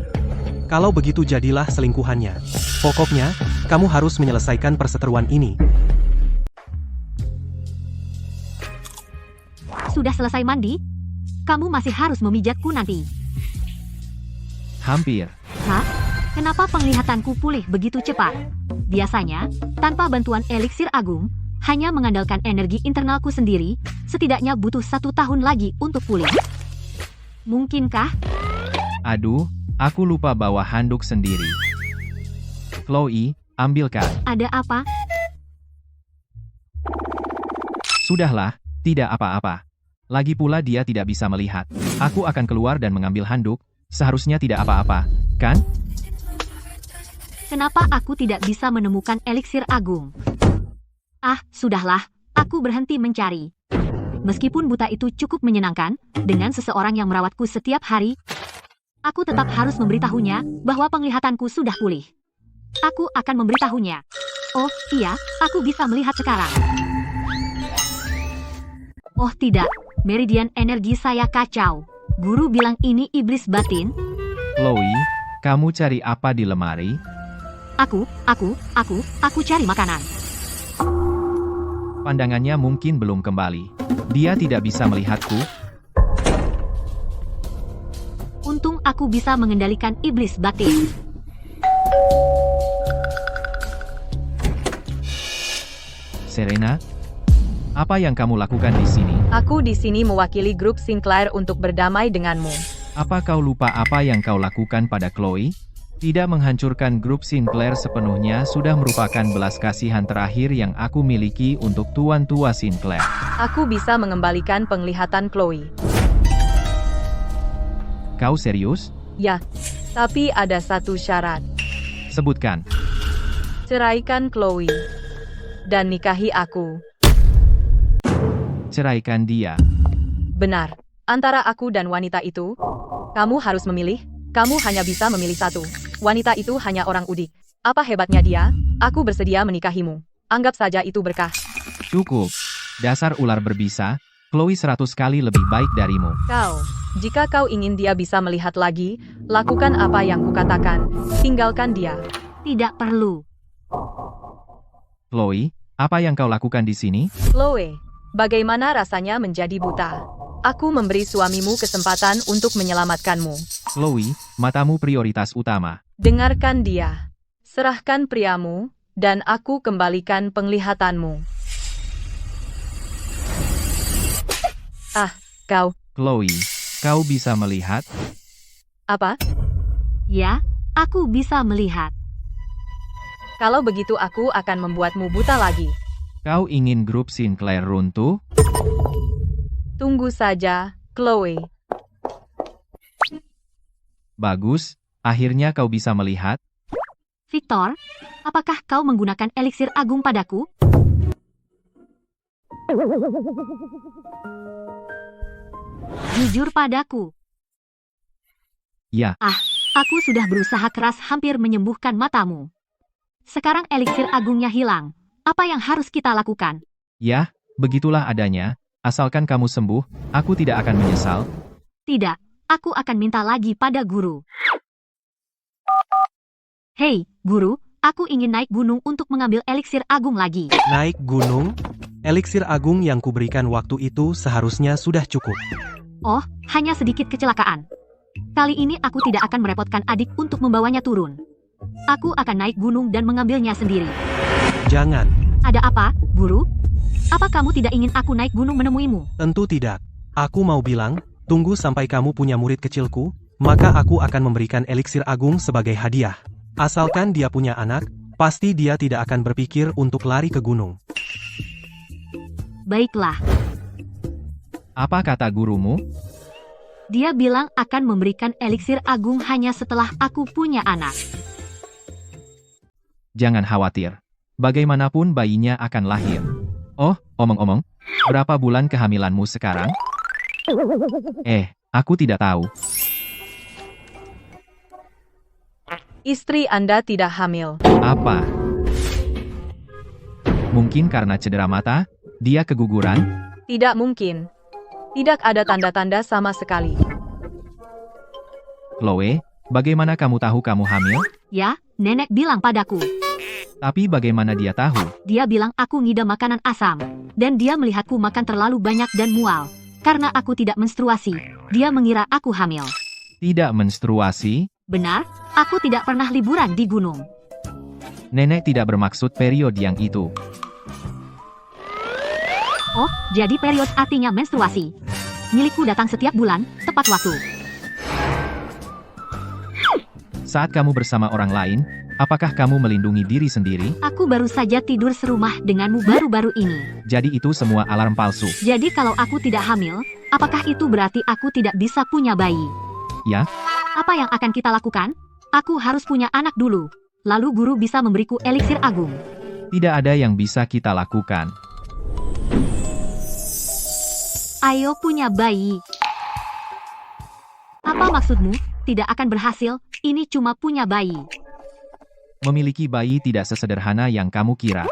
Kalau begitu jadilah selingkuhannya. Pokoknya, kamu harus menyelesaikan perseteruan ini. Sudah selesai mandi? Kamu masih harus memijatku nanti. Hampir. Hah? Kenapa penglihatanku pulih begitu cepat? Biasanya, tanpa bantuan eliksir agung, hanya mengandalkan energi internalku sendiri, setidaknya butuh 1 tahun lagi untuk pulih. Mungkinkah? Aduh, aku lupa bawa handuk sendiri. Chloe, ambilkan. Ada apa? Sudahlah, tidak apa-apa. Lagi pula dia tidak bisa melihat. Aku akan keluar dan mengambil handuk, seharusnya tidak apa-apa, kan? Kenapa aku tidak bisa menemukan eliksir agung? Ah, sudahlah, aku berhenti mencari. Meskipun buta itu cukup menyenangkan, dengan seseorang yang merawatku setiap hari, aku tetap harus memberitahunya bahwa penglihatanku sudah pulih. Aku akan memberitahunya. Oh, iya, aku bisa melihat sekarang. Oh tidak, meridian energi saya kacau. Guru bilang ini iblis batin. Chloe, kamu cari apa di lemari? Aku cari makanan. Pandangannya mungkin belum kembali. Dia tidak bisa melihatku. Untung aku bisa mengendalikan iblis batin. Serena, apa yang kamu lakukan di sini? Aku di sini mewakili grup Sinclair untuk berdamai denganmu. Apa kau lupa apa yang kau lakukan pada Chloe? Tidak menghancurkan grup Sinclair sepenuhnya sudah merupakan belas kasihan terakhir yang aku miliki untuk Tuan Tua Sinclair. Aku bisa mengembalikan penglihatan Chloe. Kau serius? Ya, tapi ada satu syarat. Sebutkan. Ceraikan Chloe. Dan nikahi aku. Ceraikan dia. Benar. Antara aku dan wanita itu, kamu harus memilih. Kamu hanya bisa memilih satu. Wanita itu hanya orang udik. Apa hebatnya dia? Aku bersedia menikahimu. Anggap saja itu berkah. Cukup. Dasar ular berbisa, Chloe 100 kali lebih baik darimu. Jika kau ingin dia bisa melihat lagi, lakukan apa yang kukatakan. Tinggalkan dia. Tidak perlu. Chloe, apa yang kau lakukan di sini? Chloe, bagaimana rasanya menjadi buta? Aku memberi suamimu kesempatan untuk menyelamatkanmu. Chloe, matamu prioritas utama. Dengarkan dia. Serahkan priamu, dan aku kembalikan penglihatanmu. Kau. Chloe, kau bisa melihat? Apa? Ya, aku bisa melihat. Kalau begitu aku akan membuatmu buta lagi. Kau ingin grup Sinclair runtuh? Tunggu saja, Chloe. Bagus, akhirnya kau bisa melihat. Victor, apakah kau menggunakan eliksir agung padaku? Jujur padaku. Ya. Aku sudah berusaha keras hampir menyembuhkan matamu. Sekarang eliksir agungnya hilang. Apa yang harus kita lakukan? Ya, begitulah adanya. Asalkan kamu sembuh, aku tidak akan menyesal. Tidak, aku akan minta lagi pada guru. Hei, guru, aku ingin naik gunung untuk mengambil eliksir agung lagi. Naik gunung? Eliksir agung yang kuberikan waktu itu seharusnya sudah cukup. Oh, hanya sedikit kecelakaan. Kali ini aku tidak akan merepotkan adik untuk membawanya turun. Aku akan naik gunung dan mengambilnya sendiri. Jangan. Ada apa, guru? Apa kamu tidak ingin aku naik gunung menemuimu? Tentu tidak. Aku mau bilang, tunggu sampai kamu punya murid kecilku, maka aku akan memberikan eliksir agung sebagai hadiah. Asalkan dia punya anak, pasti dia tidak akan berpikir untuk lari ke gunung. Baiklah. Apa kata gurumu? Dia bilang akan memberikan eliksir agung hanya setelah aku punya anak. Jangan khawatir. Bagaimanapun bayinya akan lahir. Oh, omong-omong, berapa bulan kehamilanmu sekarang? Aku tidak tahu. Istri Anda tidak hamil. Apa? Mungkin karena cedera mata? Dia keguguran? Tidak mungkin. Tidak ada tanda-tanda sama sekali. Chloe, bagaimana kamu tahu kamu hamil? Ya, nenek bilang padaku. Tapi bagaimana dia tahu? Dia bilang aku ngidam makanan asam. Dan dia melihatku makan terlalu banyak dan mual. Karena aku tidak menstruasi, dia mengira aku hamil. Tidak menstruasi? Benar, aku tidak pernah liburan di gunung. Nenek tidak bermaksud periode yang itu. Oh, jadi period artinya menstruasi. Milikku datang setiap bulan, tepat waktu. Saat kamu bersama orang lain, apakah kamu melindungi diri sendiri? Aku baru saja tidur serumah denganmu baru-baru ini. Jadi itu semua alarm palsu. Jadi kalau aku tidak hamil, apakah itu berarti aku tidak bisa punya bayi? Ya. Apa yang akan kita lakukan? Aku harus punya anak dulu. Lalu guru bisa memberiku eliksir agung. Tidak ada yang bisa kita lakukan. Ayo punya bayi. Apa maksudmu? Tidak akan berhasil, ini cuma punya bayi. Memiliki bayi tidak sesederhana yang kamu kira.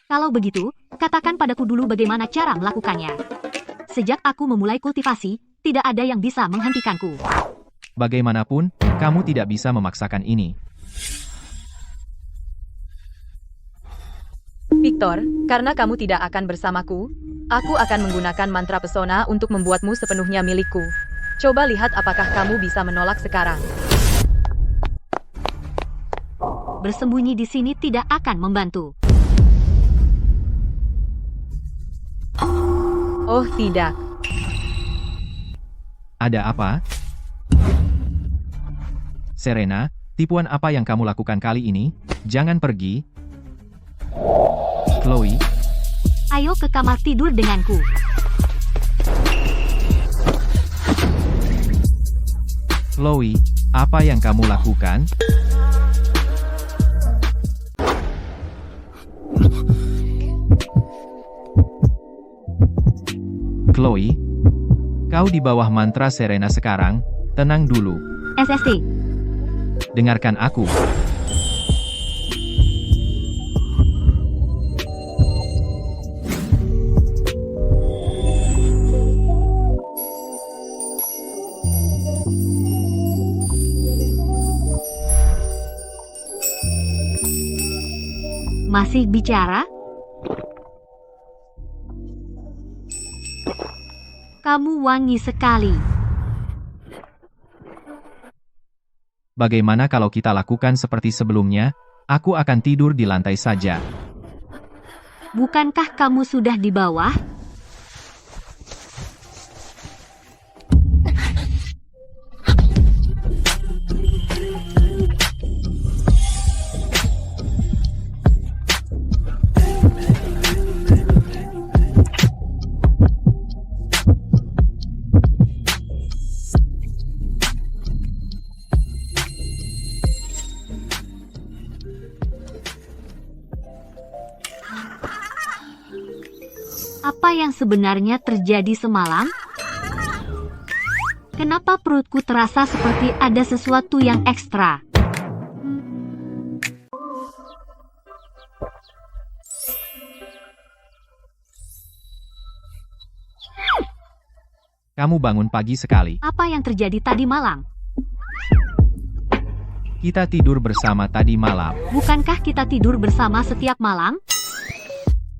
Kalau begitu, katakan padaku dulu bagaimana cara melakukannya. Sejak aku memulai kultivasi, tidak ada yang bisa menghentikanku. Bagaimanapun, kamu tidak bisa memaksakan ini. Victor, karena kamu tidak akan bersamaku, aku akan menggunakan mantra pesona untuk membuatmu sepenuhnya milikku. Coba lihat apakah kamu bisa menolak sekarang. Bersembunyi di sini tidak akan membantu. Oh tidak. Ada apa? Serena, tipuan apa yang kamu lakukan kali ini? Jangan pergi. Chloe, Ayo ke kamar tidur denganku. Chloe, apa yang kamu lakukan? Chloe, kau di bawah mantra Serena sekarang, tenang dulu. SST. Dengarkan aku. Masih bicara? Kamu wangi sekali. Bagaimana kalau kita lakukan seperti sebelumnya? Aku akan tidur di lantai saja. Bukankah kamu sudah di bawah? Apa yang sebenarnya terjadi semalam? Kenapa perutku terasa seperti ada sesuatu yang ekstra? Kamu bangun pagi sekali. Apa yang terjadi tadi malam? Kita tidur bersama tadi malam. Bukankah kita tidur bersama setiap malam?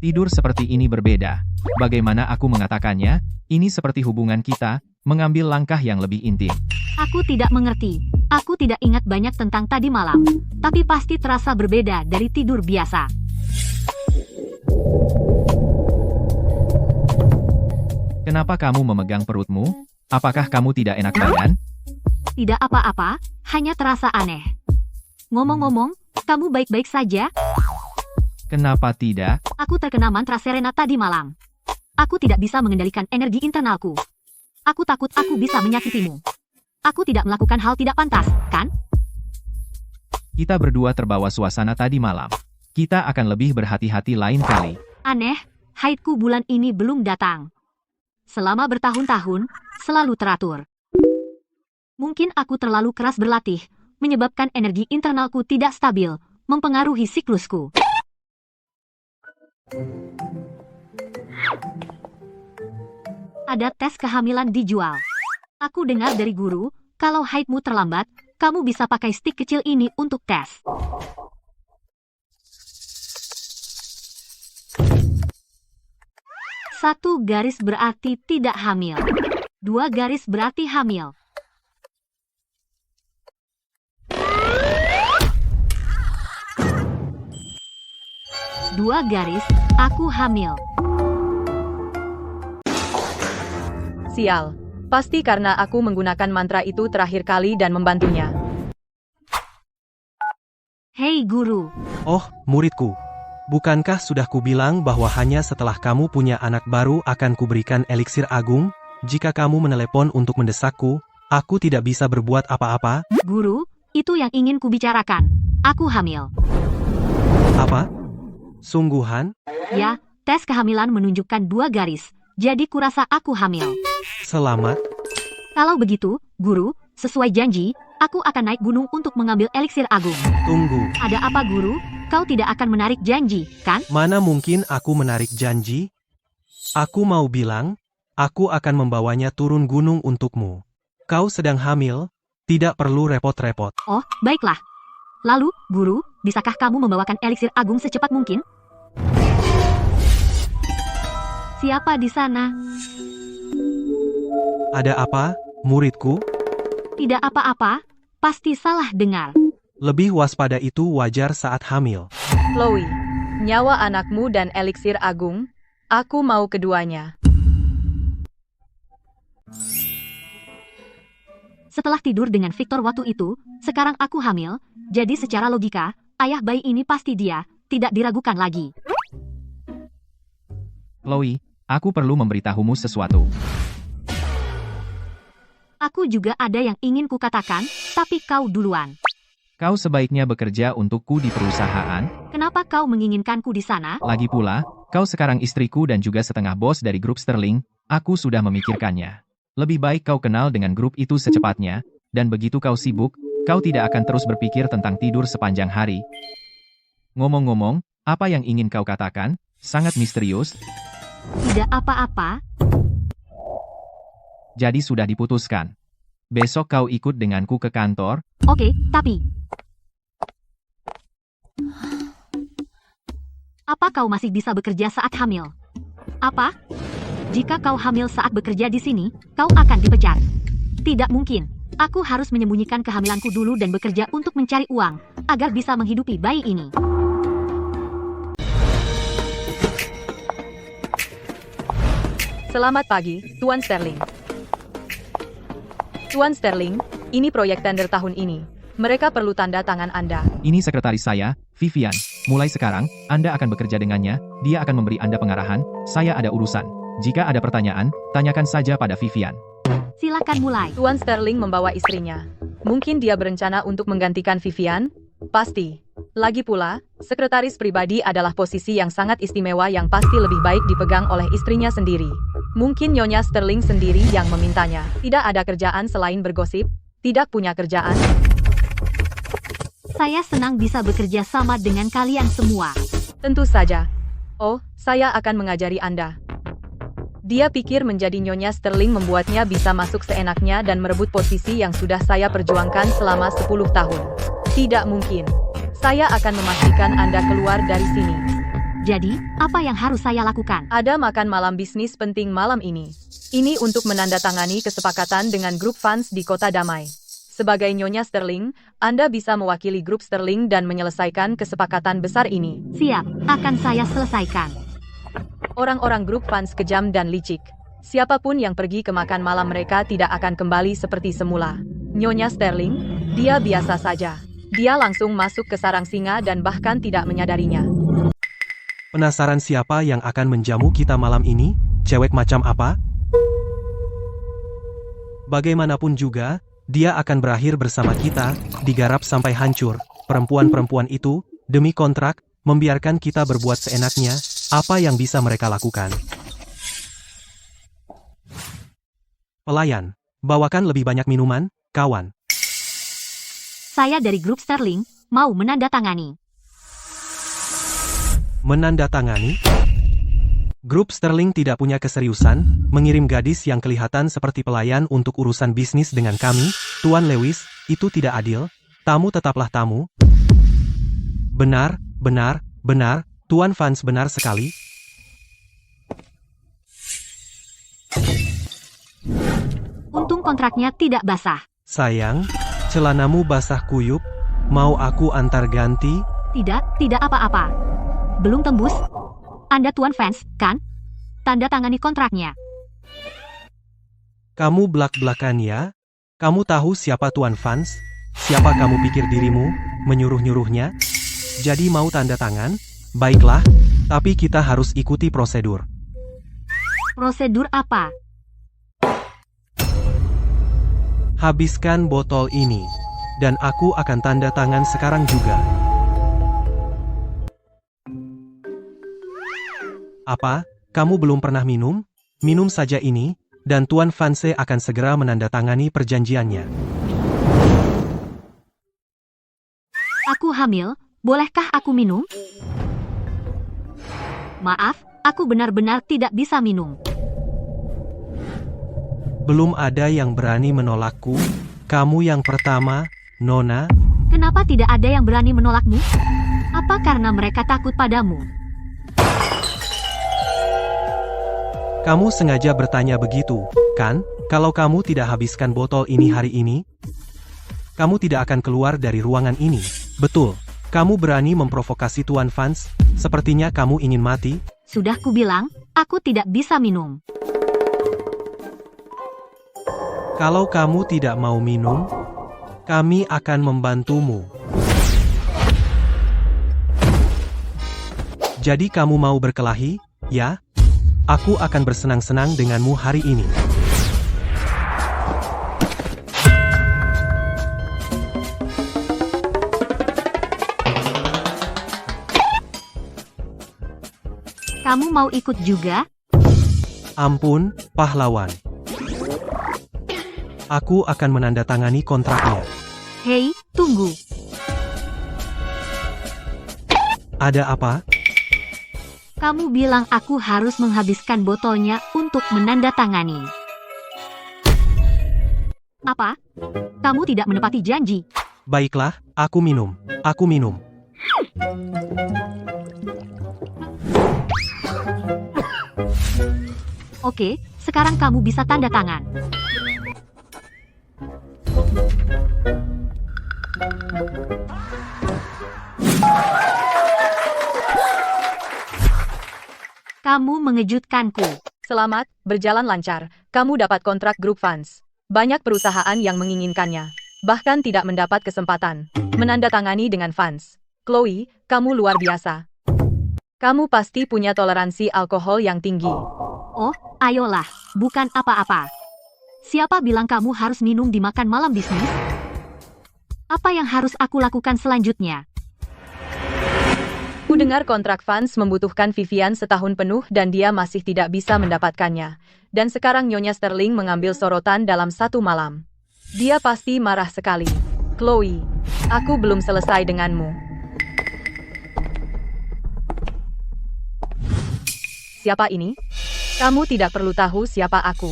Tidur seperti ini berbeda. Bagaimana aku mengatakannya? Ini seperti hubungan kita, mengambil langkah yang lebih intim. Aku tidak mengerti. Aku tidak ingat banyak tentang tadi malam, tapi pasti terasa berbeda dari tidur biasa. Kenapa kamu memegang perutmu? Apakah kamu tidak enak badan? Tidak apa-apa, hanya terasa aneh. Ngomong-ngomong, kamu baik-baik saja? Kenapa tidak? Aku terkena mantra Serena tadi malam. Aku tidak bisa mengendalikan energi internalku. Aku takut aku bisa menyakitimu. Aku tidak melakukan hal tidak pantas, kan? Kita berdua terbawa suasana tadi malam. Kita akan lebih berhati-hati lain kali. Aneh, haidku bulan ini belum datang. Selama bertahun-tahun, selalu teratur. Mungkin aku terlalu keras berlatih, menyebabkan energi internalku tidak stabil, mempengaruhi siklusku. Ada tes kehamilan dijual. Aku dengar dari guru, kalau haidmu terlambat, kamu bisa pakai stik kecil ini untuk tes. Satu garis berarti tidak hamil. 2 garis berarti hamil. Dua garis, aku hamil. Sial. Pasti karena aku menggunakan mantra itu terakhir kali dan membantunya. Hei guru, Oh, muridku. Bukankah sudah kubilang bahwa hanya setelah kamu punya anak baru akan kuberikan eliksir agung? Jika kamu menelepon untuk mendesakku, aku tidak bisa berbuat apa-apa. guru, itu yang ingin kubicarakan. Aku hamil. Apa? Sungguhan? Ya, tes kehamilan menunjukkan 2 garis. Jadi kurasa aku hamil. Selamat. Kalau begitu, guru, sesuai janji, Aku akan naik gunung untuk mengambil eliksir agung. Tunggu, Ada apa guru? Kau tidak akan menarik janji, kan? mana mungkin aku menarik janji? Aku mau bilang, aku akan membawanya turun gunung untukmu. Kau sedang hamil, tidak perlu repot-repot. Oh, baiklah. Lalu, guru, bisakah kamu membawakan eliksir agung secepat mungkin? Siapa di sana? Ada apa, muridku? Tidak apa-apa, pasti salah dengar. Lebih waspada itu wajar saat hamil. Chloe, nyawa anakmu dan eliksir agung, aku mau keduanya. Setelah tidur dengan Victor waktu itu, sekarang aku hamil, jadi secara logika, ayah bayi ini pasti dia, tidak diragukan lagi. Chloe, aku perlu memberitahumu sesuatu. Aku juga ada yang ingin kukatakan, tapi kau duluan. Kau sebaiknya bekerja untukku di perusahaan. Kenapa kau menginginkanku di sana? Lagi pula, kau sekarang istriku dan juga setengah bos dari grup Sterling, aku sudah memikirkannya. Lebih baik kau kenal dengan grup itu secepatnya, dan begitu kau sibuk, kau tidak akan terus berpikir tentang tidur sepanjang hari. Ngomong-ngomong, apa yang ingin kau katakan? Sangat misterius. Tidak apa-apa, Jadi sudah diputuskan. Besok kau ikut denganku ke kantor. oke, tapi... Apa kau masih bisa bekerja saat hamil? Apa? Jika kau hamil saat bekerja di sini, kau akan dipecat. Tidak mungkin. Aku harus menyembunyikan kehamilanku dulu dan bekerja untuk mencari uang, agar bisa menghidupi bayi ini. Selamat pagi, Tuan Sterling. Tuan Sterling, ini proyek tender tahun ini. Mereka perlu tanda tangan Anda. Ini sekretaris saya, Vivian. Mulai sekarang, Anda akan bekerja dengannya, dia akan memberi Anda pengarahan, saya ada urusan. Jika ada pertanyaan, tanyakan saja pada Vivian. Silakan mulai. Tuan Sterling membawa istrinya. Mungkin dia berencana untuk menggantikan Vivian? Pasti. Lagi pula, sekretaris pribadi adalah posisi yang sangat istimewa yang pasti lebih baik dipegang oleh istrinya sendiri. Mungkin Nyonya Sterling sendiri yang memintanya. Tidak ada kerjaan selain bergosip? Tidak punya kerjaan? Saya senang bisa bekerja sama dengan kalian semua. Tentu saja. Oh, saya akan mengajari Anda. Dia pikir menjadi Nyonya Sterling membuatnya bisa masuk seenaknya dan merebut posisi yang sudah saya perjuangkan selama 10 tahun. Tidak mungkin. Saya akan memastikan Anda keluar dari sini. Jadi, apa yang harus saya lakukan? Ada makan malam bisnis penting malam ini. Ini untuk menandatangani kesepakatan dengan grup fans di Kota Damai. Sebagai Nyonya Sterling, Anda bisa mewakili grup Sterling dan menyelesaikan kesepakatan besar ini. Siap, akan saya selesaikan. Orang-orang grup fans kejam dan licik. Siapapun yang pergi ke makan malam mereka tidak akan kembali seperti semula. Nyonya Sterling, dia biasa saja. Dia langsung masuk ke sarang singa dan bahkan tidak menyadarinya. Penasaran siapa yang akan menjamu kita malam ini? Cewek macam apa? Bagaimanapun juga, dia akan berakhir bersama kita, digarap sampai hancur. Perempuan-perempuan itu, demi kontrak, membiarkan kita berbuat seenaknya, apa yang bisa mereka lakukan? Pelayan, bawakan lebih banyak minuman, kawan. Saya dari grup Sterling, mau menandatangani. Menandatangani? Grup Sterling tidak punya keseriusan, mengirim gadis yang kelihatan seperti pelayan untuk urusan bisnis dengan kami, Tuan Lewis, itu tidak adil, tamu tetaplah tamu. Benar, benar, benar, Tuan Fans benar sekali. Untung kontraknya tidak basah. Sayang, celanamu basah kuyup, mau aku antar ganti? Tidak apa-apa. Belum tembus? Anda Tuan Fans, kan? Tanda tangani kontraknya. Kamu belak-belakan ya? Kamu tahu siapa Tuan Fans? Siapa kamu pikir dirimu, menyuruh-nyuruhnya? Jadi mau tanda tangan? Baiklah, tapi kita harus ikuti prosedur. Prosedur apa? Habiskan botol ini. Dan aku akan tanda tangan sekarang juga. Apa? Kamu belum pernah minum? Minum saja ini, dan Tuan Fanse akan segera menandatangani perjanjiannya. Aku hamil, bolehkah aku minum? Maaf, aku benar-benar tidak bisa minum. Belum ada yang berani menolakku. Kamu yang pertama, Nona. Kenapa tidak ada yang berani menolakmu? Apa karena mereka takut padamu? Kamu sengaja bertanya begitu, kan? Kalau kamu tidak habiskan botol ini hari ini, kamu tidak akan keluar dari ruangan ini. Betul. Kamu berani memprovokasi Tuan Vance? Sepertinya kamu ingin mati. Sudah kubilang, aku tidak bisa minum. Kalau kamu tidak mau minum, kami akan membantumu. Jadi kamu mau berkelahi, ya? Aku akan bersenang-senang denganmu hari ini. Kamu mau ikut juga? Ampun, pahlawan. Aku akan menandatangani kontraknya. Hei, tunggu. Ada apa? Kamu bilang aku harus menghabiskan botolnya untuk menandatangani. Apa? Kamu tidak menepati janji. Baiklah, aku minum. Aku minum. Oke, sekarang kamu bisa tanda tangan. Kamu mengejutkanku. Selamat, berjalan lancar. Kamu dapat kontrak grup Vance. Banyak perusahaan yang menginginkannya. Bahkan tidak mendapat kesempatan menandatangani dengan Vance. Chloe, kamu luar biasa. Kamu pasti punya toleransi alkohol yang tinggi. Oh, ayolah, bukan apa-apa. Siapa bilang kamu harus minum di makan malam bisnis? Apa yang harus aku lakukan selanjutnya? Ku dengar kontrak Vance membutuhkan Vivian setahun penuh dan dia masih tidak bisa mendapatkannya. Dan sekarang Nyonya Sterling mengambil sorotan dalam satu malam. Dia pasti marah sekali. Chloe, aku belum selesai denganmu. Siapa ini? Kamu tidak perlu tahu siapa aku.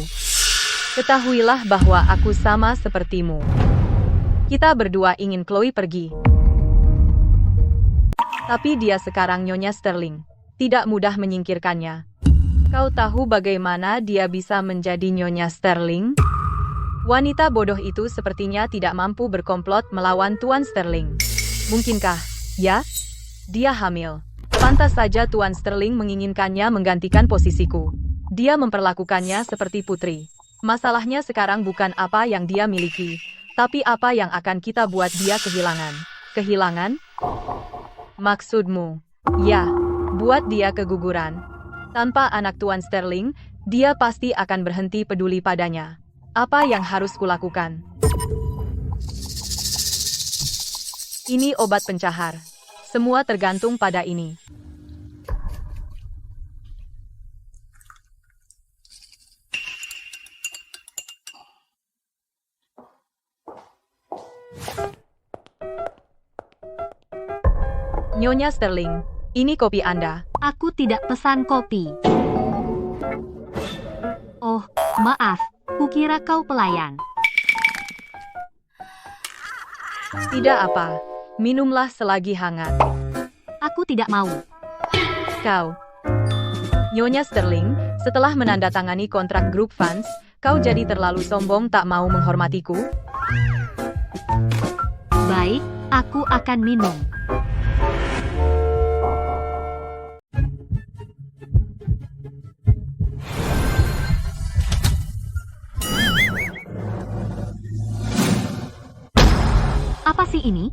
Ketahuilah bahwa aku sama sepertimu. Kita berdua ingin Chloe pergi. Tapi dia sekarang Nyonya Sterling. Tidak mudah menyingkirkannya. Kau tahu bagaimana dia bisa menjadi Nyonya Sterling? Wanita bodoh itu sepertinya tidak mampu berkomplot melawan Tuan Sterling. Mungkinkah? Ya? Dia hamil. Pantas saja Tuan Sterling menginginkannya menggantikan posisiku. Dia memperlakukannya seperti putri. Masalahnya sekarang bukan apa yang dia miliki, tapi apa yang akan kita buat dia kehilangan. Kehilangan? Maksudmu? Ya, buat dia keguguran. Tanpa anak Tuan Sterling, dia pasti akan berhenti peduli padanya. Apa yang harus kulakukan? Ini obat pencahar. Semua tergantung pada ini. Nyonya Sterling, ini kopi Anda. Aku tidak pesan kopi. Oh, maaf. Kukira kau pelayan. Tidak apa. Minumlah selagi hangat. Aku tidak mau. Kau. Nyonya Sterling, setelah menandatangani kontrak grup Vance, kau jadi terlalu sombong tak mau menghormatiku? Baik, aku akan minum. Apa sih ini?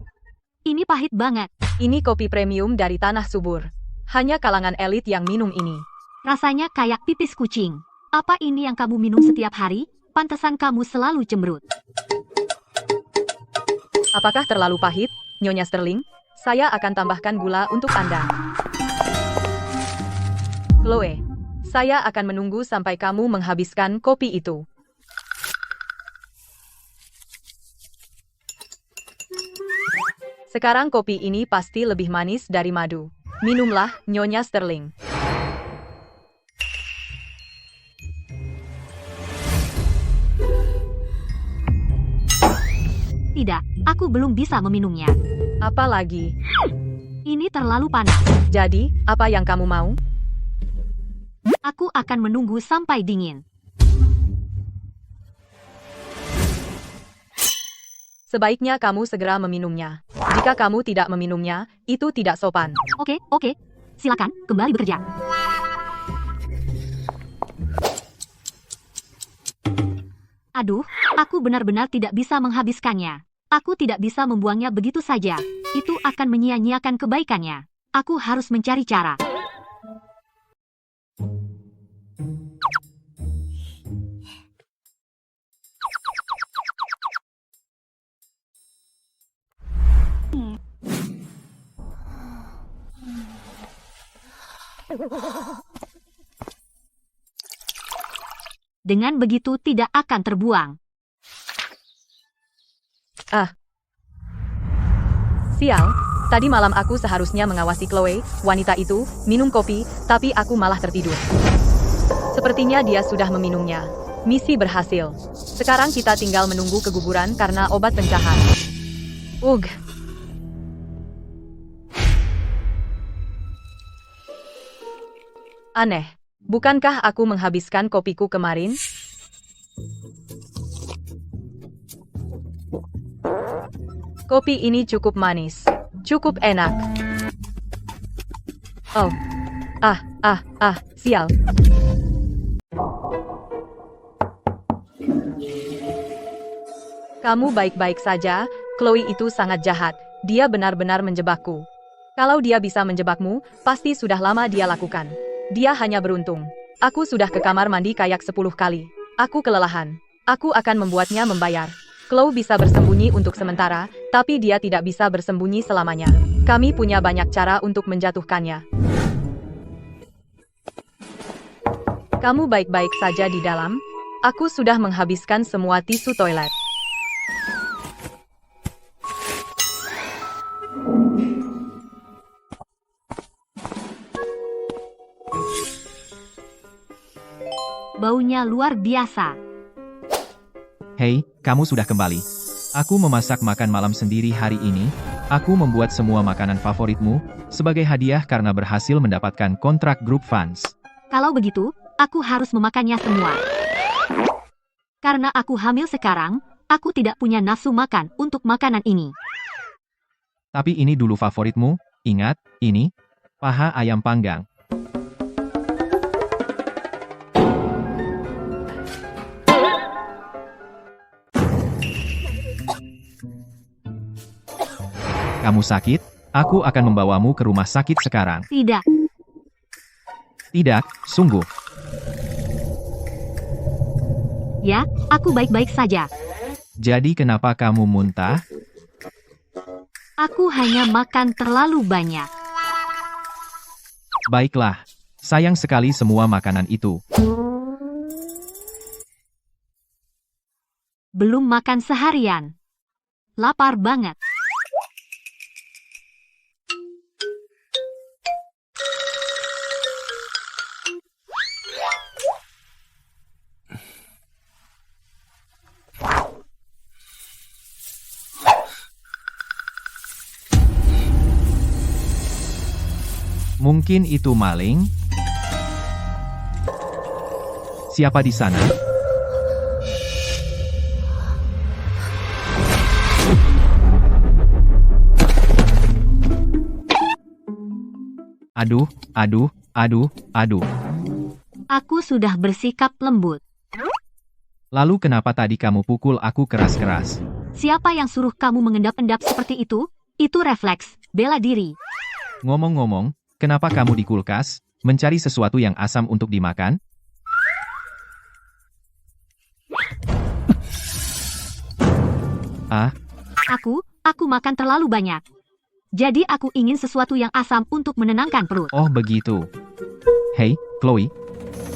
Ini pahit banget. Ini kopi premium dari tanah subur. Hanya kalangan elit yang minum ini. Rasanya kayak pipis kucing. Apa ini yang kamu minum setiap hari? Pantesan kamu selalu cemberut. Apakah terlalu pahit, Nyonya Sterling? Saya akan tambahkan gula untuk Anda. Chloe, saya akan menunggu sampai kamu menghabiskan kopi itu. Sekarang kopi ini pasti lebih manis dari madu. Minumlah, Nyonya Sterling. Tidak, aku belum bisa meminumnya. Apa lagi? Ini terlalu panas. Jadi, apa yang kamu mau? Aku akan menunggu sampai dingin. Sebaiknya kamu segera meminumnya. Jika kamu tidak meminumnya, itu tidak sopan. Oke. Silakan, kembali bekerja. Aduh, aku benar-benar tidak bisa menghabiskannya. Aku tidak bisa membuangnya begitu saja. Itu akan menyia-nyiakan kebaikannya. Aku harus mencari cara. Dengan begitu tidak akan terbuang. Sial, tadi malam aku seharusnya mengawasi Chloe, wanita itu, minum kopi, tapi aku malah tertidur. Sepertinya dia sudah meminumnya. Misi berhasil. Sekarang kita tinggal menunggu keguguran karena obat pencahar. Ugh. Aneh. Bukankah aku menghabiskan kopiku kemarin? Kopi ini cukup manis. Cukup enak. Oh. Sial. Kamu baik-baik saja, Chloe itu sangat jahat. Dia benar-benar menjebakku. Kalau dia bisa menjebakmu, pasti sudah lama dia lakukan. Dia hanya beruntung. Aku sudah ke kamar mandi kayak 10 kali. Aku kelelahan. Aku akan membuatnya membayar. Chloe bisa bersembunyi untuk sementara, tapi dia tidak bisa bersembunyi selamanya. Kami punya banyak cara untuk menjatuhkannya. Kamu baik-baik saja di dalam? Aku sudah menghabiskan semua tisu toilet. Baunya luar biasa. Hei, kamu sudah kembali. Aku memasak makan malam sendiri hari ini. Aku membuat semua makanan favoritmu sebagai hadiah karena berhasil mendapatkan kontrak grup fans. Kalau begitu, aku harus memakannya semua. Karena aku hamil sekarang, aku tidak punya nafsu makan untuk makanan ini. Tapi ini dulu favoritmu, ingat, ini paha ayam panggang. Kamu sakit? Aku akan membawamu ke rumah sakit sekarang. Tidak, Tidak, sungguh. ya, aku baik-baik saja. Jadi kenapa kamu muntah? Aku hanya makan terlalu banyak. Baiklah. Sayang sekali semua makanan itu. Belum makan seharian. Lapar banget. Mungkin itu maling? Siapa di sana? Aduh. Aku sudah bersikap lembut. Lalu kenapa tadi kamu pukul aku keras-keras? Siapa yang suruh kamu mengendap-endap seperti itu? Itu refleks, bela diri. Ngomong-ngomong, kenapa kamu di kulkas, mencari sesuatu yang asam untuk dimakan? Aku makan terlalu banyak. Jadi aku ingin sesuatu yang asam untuk menenangkan perut. Oh begitu. Hei, Chloe.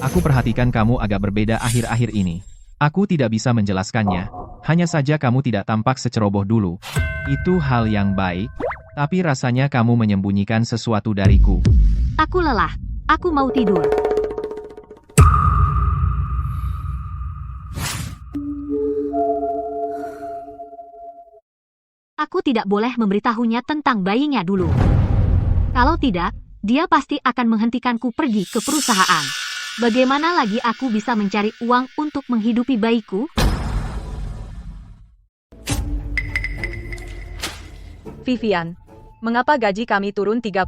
Aku perhatikan kamu agak berbeda akhir-akhir ini. Aku tidak bisa menjelaskannya. Hanya saja kamu tidak tampak seceroboh dulu. Itu hal yang baik, tapi rasanya kamu menyembunyikan sesuatu dariku. Aku lelah. Aku mau tidur. Aku tidak boleh memberitahunya tentang bayinya dulu. Kalau tidak, dia pasti akan menghentikanku pergi ke perusahaan. Bagaimana lagi aku bisa mencari uang untuk menghidupi bayiku? Vivian, mengapa gaji kami turun 30%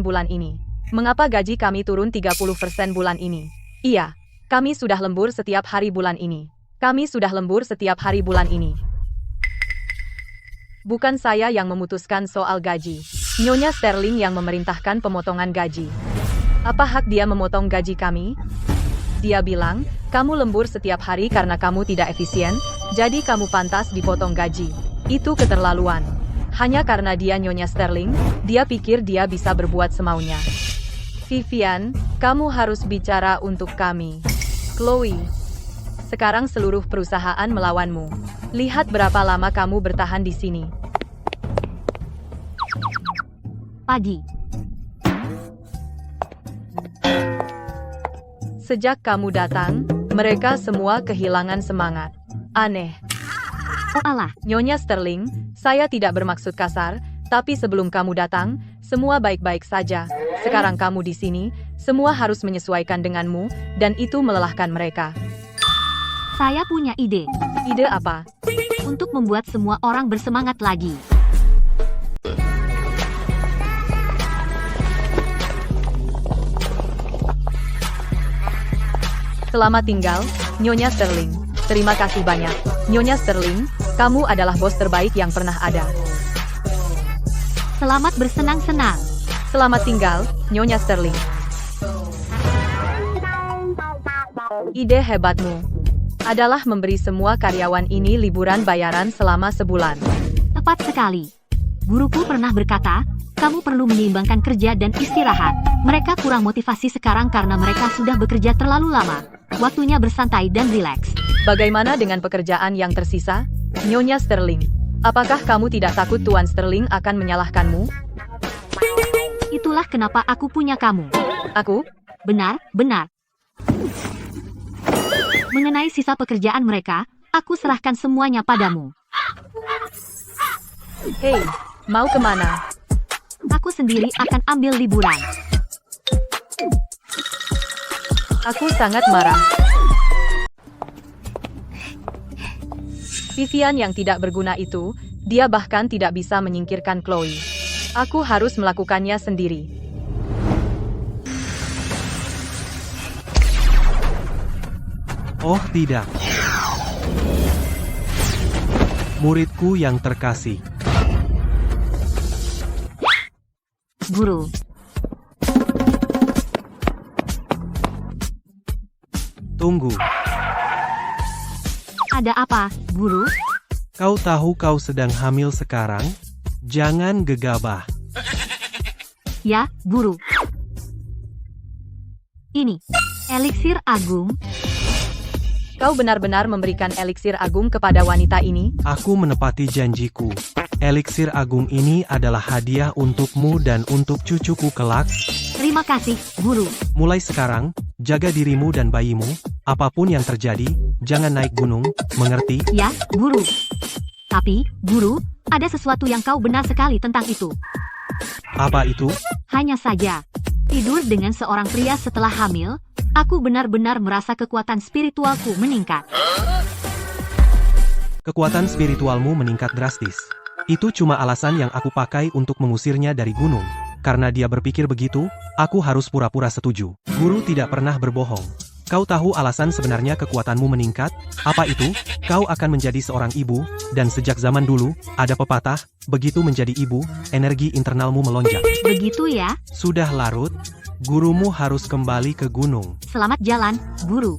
bulan ini? Mengapa gaji kami turun 30% bulan ini? Iya, kami sudah lembur setiap hari bulan ini. Kami sudah lembur setiap hari bulan ini. Bukan saya yang memutuskan soal gaji. Nyonya Sterling yang memerintahkan pemotongan gaji. Apa hak dia memotong gaji kami? Dia bilang, kamu lembur setiap hari karena kamu tidak efisien, jadi kamu pantas dipotong gaji. Itu keterlaluan. Hanya karena dia Nyonya Sterling, dia pikir dia bisa berbuat semaunya. Vivian, kamu harus bicara untuk kami. Chloe, sekarang seluruh perusahaan melawanmu. Lihat berapa lama kamu bertahan di sini. Pagi. Sejak kamu datang, mereka semua kehilangan semangat. Aneh. Oh alah, Nyonya Sterling, saya tidak bermaksud kasar, tapi sebelum kamu datang, semua baik-baik saja. Sekarang kamu di sini, semua harus menyesuaikan denganmu, dan itu melelahkan mereka. saya punya ide. Ide apa? Untuk membuat semua orang bersemangat lagi. Selamat tinggal, Nyonya Sterling. Terima kasih banyak. Nyonya Sterling, kamu adalah bos terbaik yang pernah ada. Selamat bersenang-senang. Selamat tinggal, Nyonya Sterling. Ide hebatmu adalah memberi semua karyawan ini liburan bayaran selama sebulan. Tepat sekali. Guruku pernah berkata, kamu perlu menyeimbangkan kerja dan istirahat. Mereka kurang motivasi sekarang karena mereka sudah bekerja terlalu lama. Waktunya bersantai dan rileks. Bagaimana dengan pekerjaan yang tersisa? Nyonya Sterling, apakah kamu tidak takut Tuan Sterling akan menyalahkanmu? Itulah kenapa aku punya kamu. Aku? Benar, benar. Mengenai sisa pekerjaan mereka, aku serahkan semuanya padamu. Hei, mau kemana? Aku sendiri akan ambil liburan. Aku sangat marah. Vivian yang tidak berguna itu, dia bahkan tidak bisa menyingkirkan Chloe. Aku harus melakukannya sendiri. Oh tidak. Muridku yang terkasih. Guru, Tunggu. ada apa, guru? Kau tahu kau sedang hamil sekarang? Jangan gegabah. Ya, guru. Ini, eliksir agung. Kau benar-benar memberikan eliksir agung kepada wanita ini? Aku menepati janjiku. Eliksir agung ini adalah hadiah untukmu dan untuk cucuku kelak. Terima kasih, guru. Mulai sekarang, jaga dirimu dan bayimu. Apapun yang terjadi, jangan naik gunung, mengerti? Ya, guru. Tapi, guru, ada sesuatu yang kau benar sekali tentang itu. Apa itu? Hanya saja, tidur dengan seorang pria setelah hamil, aku benar-benar merasa kekuatan spiritualku meningkat. Kekuatan spiritualmu meningkat drastis. Itu cuma alasan yang aku pakai untuk mengusirnya dari gunung. Karena dia berpikir begitu, aku harus pura-pura setuju. Guru tidak pernah berbohong. Kau tahu alasan sebenarnya kekuatanmu meningkat? Apa itu? Kau akan menjadi seorang ibu, dan sejak zaman dulu, ada pepatah, begitu menjadi ibu, energi internalmu melonjak. Begitu ya? Sudah larut, gurumu harus kembali ke gunung. Selamat jalan, guru.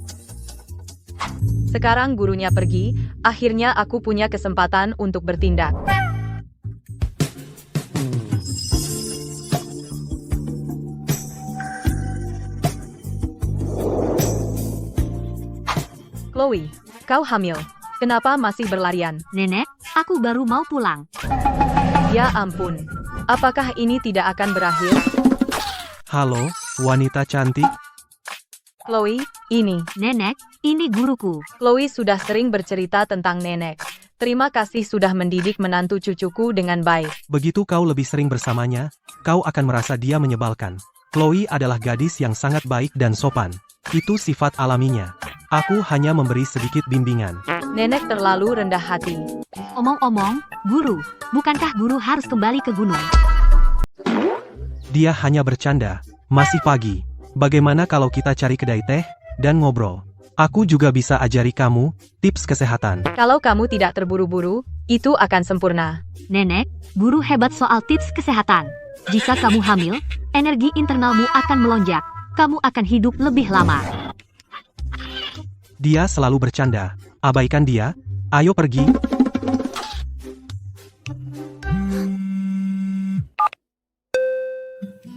Sekarang gurunya pergi, akhirnya aku punya kesempatan untuk bertindak. Chloe, Kau hamil. Kenapa masih berlarian? Nenek, aku baru mau pulang. Ya ampun. Apakah ini tidak akan berakhir? Halo, wanita cantik. Chloe, ini. Nenek, ini guruku. Chloe sudah sering bercerita tentang nenek. Terima kasih sudah mendidik menantu cucuku dengan baik. Begitu kau lebih sering bersamanya, kau akan merasa dia menyebalkan. Chloe adalah gadis yang sangat baik dan sopan. Itu sifat alaminya. Aku hanya memberi sedikit bimbingan. Nenek terlalu rendah hati. Omong-omong, guru, bukankah guru harus kembali ke gunung? Dia hanya bercanda. Masih pagi. Bagaimana kalau kita cari kedai teh dan ngobrol? Aku juga bisa ajari kamu tips kesehatan. Kalau kamu tidak terburu-buru, itu akan sempurna. Nenek, guru hebat soal tips kesehatan. Jika kamu hamil, energi internalmu akan melonjak. Kamu akan hidup lebih lama. Dia selalu bercanda. Abaikan dia. Ayo pergi.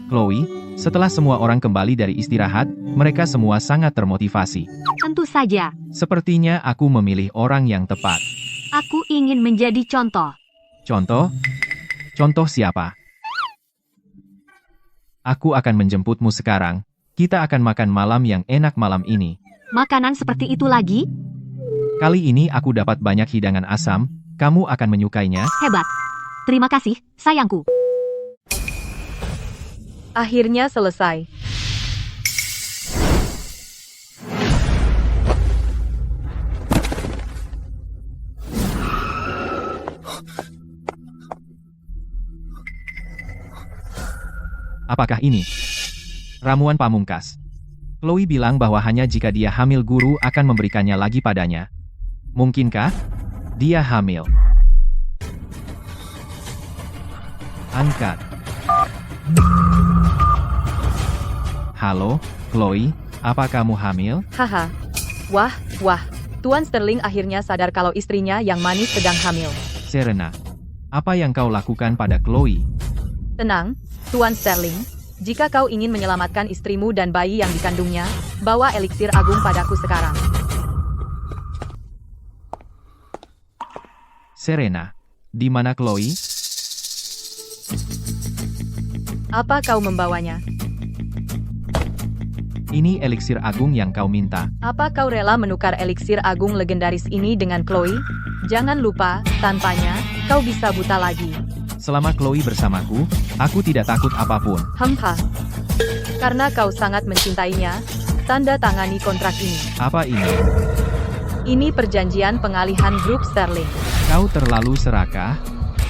Chloe, setelah semua orang kembali dari istirahat, mereka semua sangat termotivasi. Tentu saja, Sepertinya aku memilih orang yang tepat. aku ingin menjadi contoh. Contoh? Contoh siapa? Aku akan menjemputmu sekarang. Kita akan makan malam yang enak malam ini. Makanan seperti itu lagi? Kali ini aku dapat banyak hidangan asam. Kamu akan menyukainya. Hebat. Terima kasih, sayangku. Akhirnya selesai. Apakah ini? Ramuan pamungkas. Chloe bilang bahwa hanya jika dia hamil guru akan memberikannya lagi padanya. Mungkinkah? Dia hamil. Angkat. Halo, Chloe, apa kamu hamil? Haha. Wah, wah. Tuan Sterling akhirnya sadar kalau istrinya yang manis sedang hamil. Serena, apa yang kau lakukan pada Chloe? Tenang, Tuan Sterling. Jika kau ingin menyelamatkan istrimu dan bayi yang dikandungnya, bawa eliksir agung padaku sekarang. Serena, di mana Chloe? Apa kau membawanya? Ini eliksir agung yang kau minta. Apa kau rela menukar eliksir agung legendaris ini dengan Chloe? Jangan lupa, tanpanya, kau bisa buta lagi. Selama Chloe bersamaku, aku tidak takut apapun. Hemha. Karena kau sangat mencintainya, tanda tangani kontrak ini. Apa ini? Ini perjanjian pengalihan grup Sterling. Kau terlalu serakah?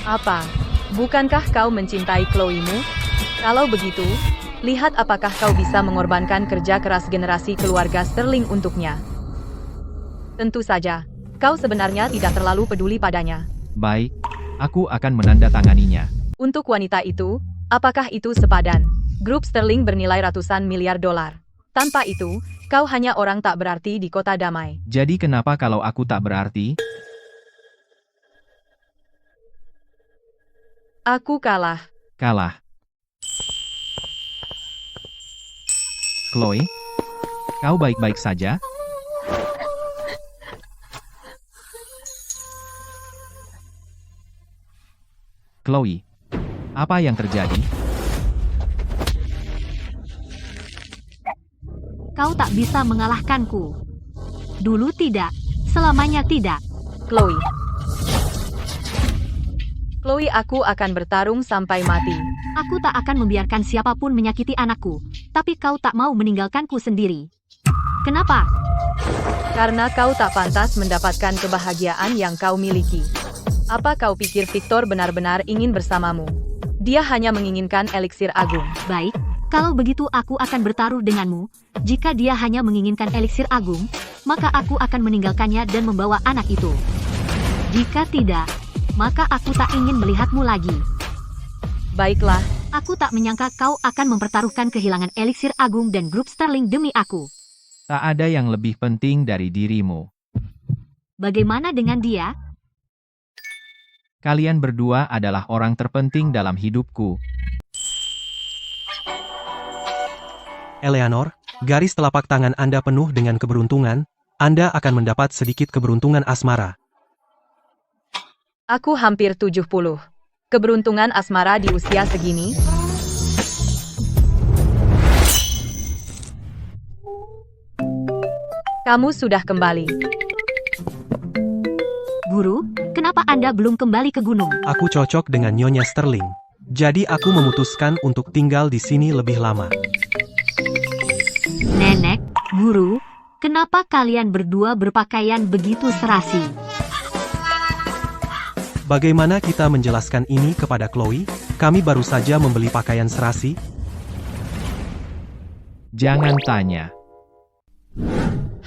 Apa? Bukankah kau mencintai Chloe-mu? Kalau begitu, lihat apakah kau bisa mengorbankan kerja keras generasi keluarga Sterling untuknya. Tentu saja, kau sebenarnya tidak terlalu peduli padanya. Baik, aku akan menandatanganinya. Untuk wanita itu, apakah itu sepadan? Grup Sterling bernilai ratusan miliar dolar. Tanpa itu, kau hanya orang tak berarti di kota damai. Jadi kenapa kalau aku tak berarti? Aku kalah. Kalah. Chloe, kau baik-baik saja? Chloe, apa yang terjadi? Kau tak bisa mengalahkanku. Dulu tidak, selamanya tidak. Chloe. Chloe, aku akan bertarung sampai mati. Aku tak akan membiarkan siapapun menyakiti anakku, tapi kau tak mau meninggalkanku sendiri. Kenapa? Karena kau tak pantas mendapatkan kebahagiaan yang kau miliki. Apa kau pikir Victor benar-benar ingin bersamamu? Dia hanya menginginkan eliksir agung. Baik, kalau begitu aku akan bertaruh denganmu. Jika dia hanya menginginkan eliksir agung, maka aku akan meninggalkannya dan membawa anak itu. Jika tidak, maka aku tak ingin melihatmu lagi. Baiklah, Aku tak menyangka kau akan mempertaruhkan kehilangan eliksir agung dan grup Sterling demi aku. Tak ada yang lebih penting dari dirimu. Bagaimana dengan dia? Kalian berdua adalah orang terpenting dalam hidupku. Eleanor, garis telapak tangan Anda penuh dengan keberuntungan. Anda akan mendapat sedikit keberuntungan asmara. Aku hampir 70. Keberuntungan asmara di usia segini? Kamu sudah kembali. Guru, kenapa Anda belum kembali ke gunung? Aku cocok dengan Nyonya Sterling. Jadi aku memutuskan untuk tinggal di sini lebih lama. Nenek, Guru, kenapa kalian berdua berpakaian begitu serasi? Bagaimana kita menjelaskan ini kepada Chloe? Kami baru saja membeli pakaian serasi. Jangan tanya.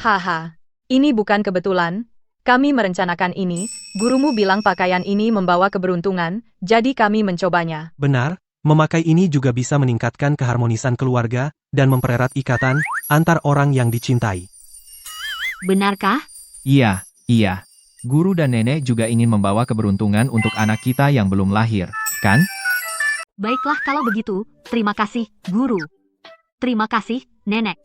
Haha, ini bukan kebetulan. Kami merencanakan ini. Gurumu bilang pakaian ini membawa keberuntungan, jadi kami mencobanya. Benar, memakai ini juga bisa meningkatkan keharmonisan keluarga dan mempererat ikatan antar orang yang dicintai. Benarkah? Iya. Guru dan nenek juga ingin membawa keberuntungan untuk anak kita yang belum lahir, kan? Baiklah kalau begitu, terima kasih, Guru. Terima kasih, Nenek.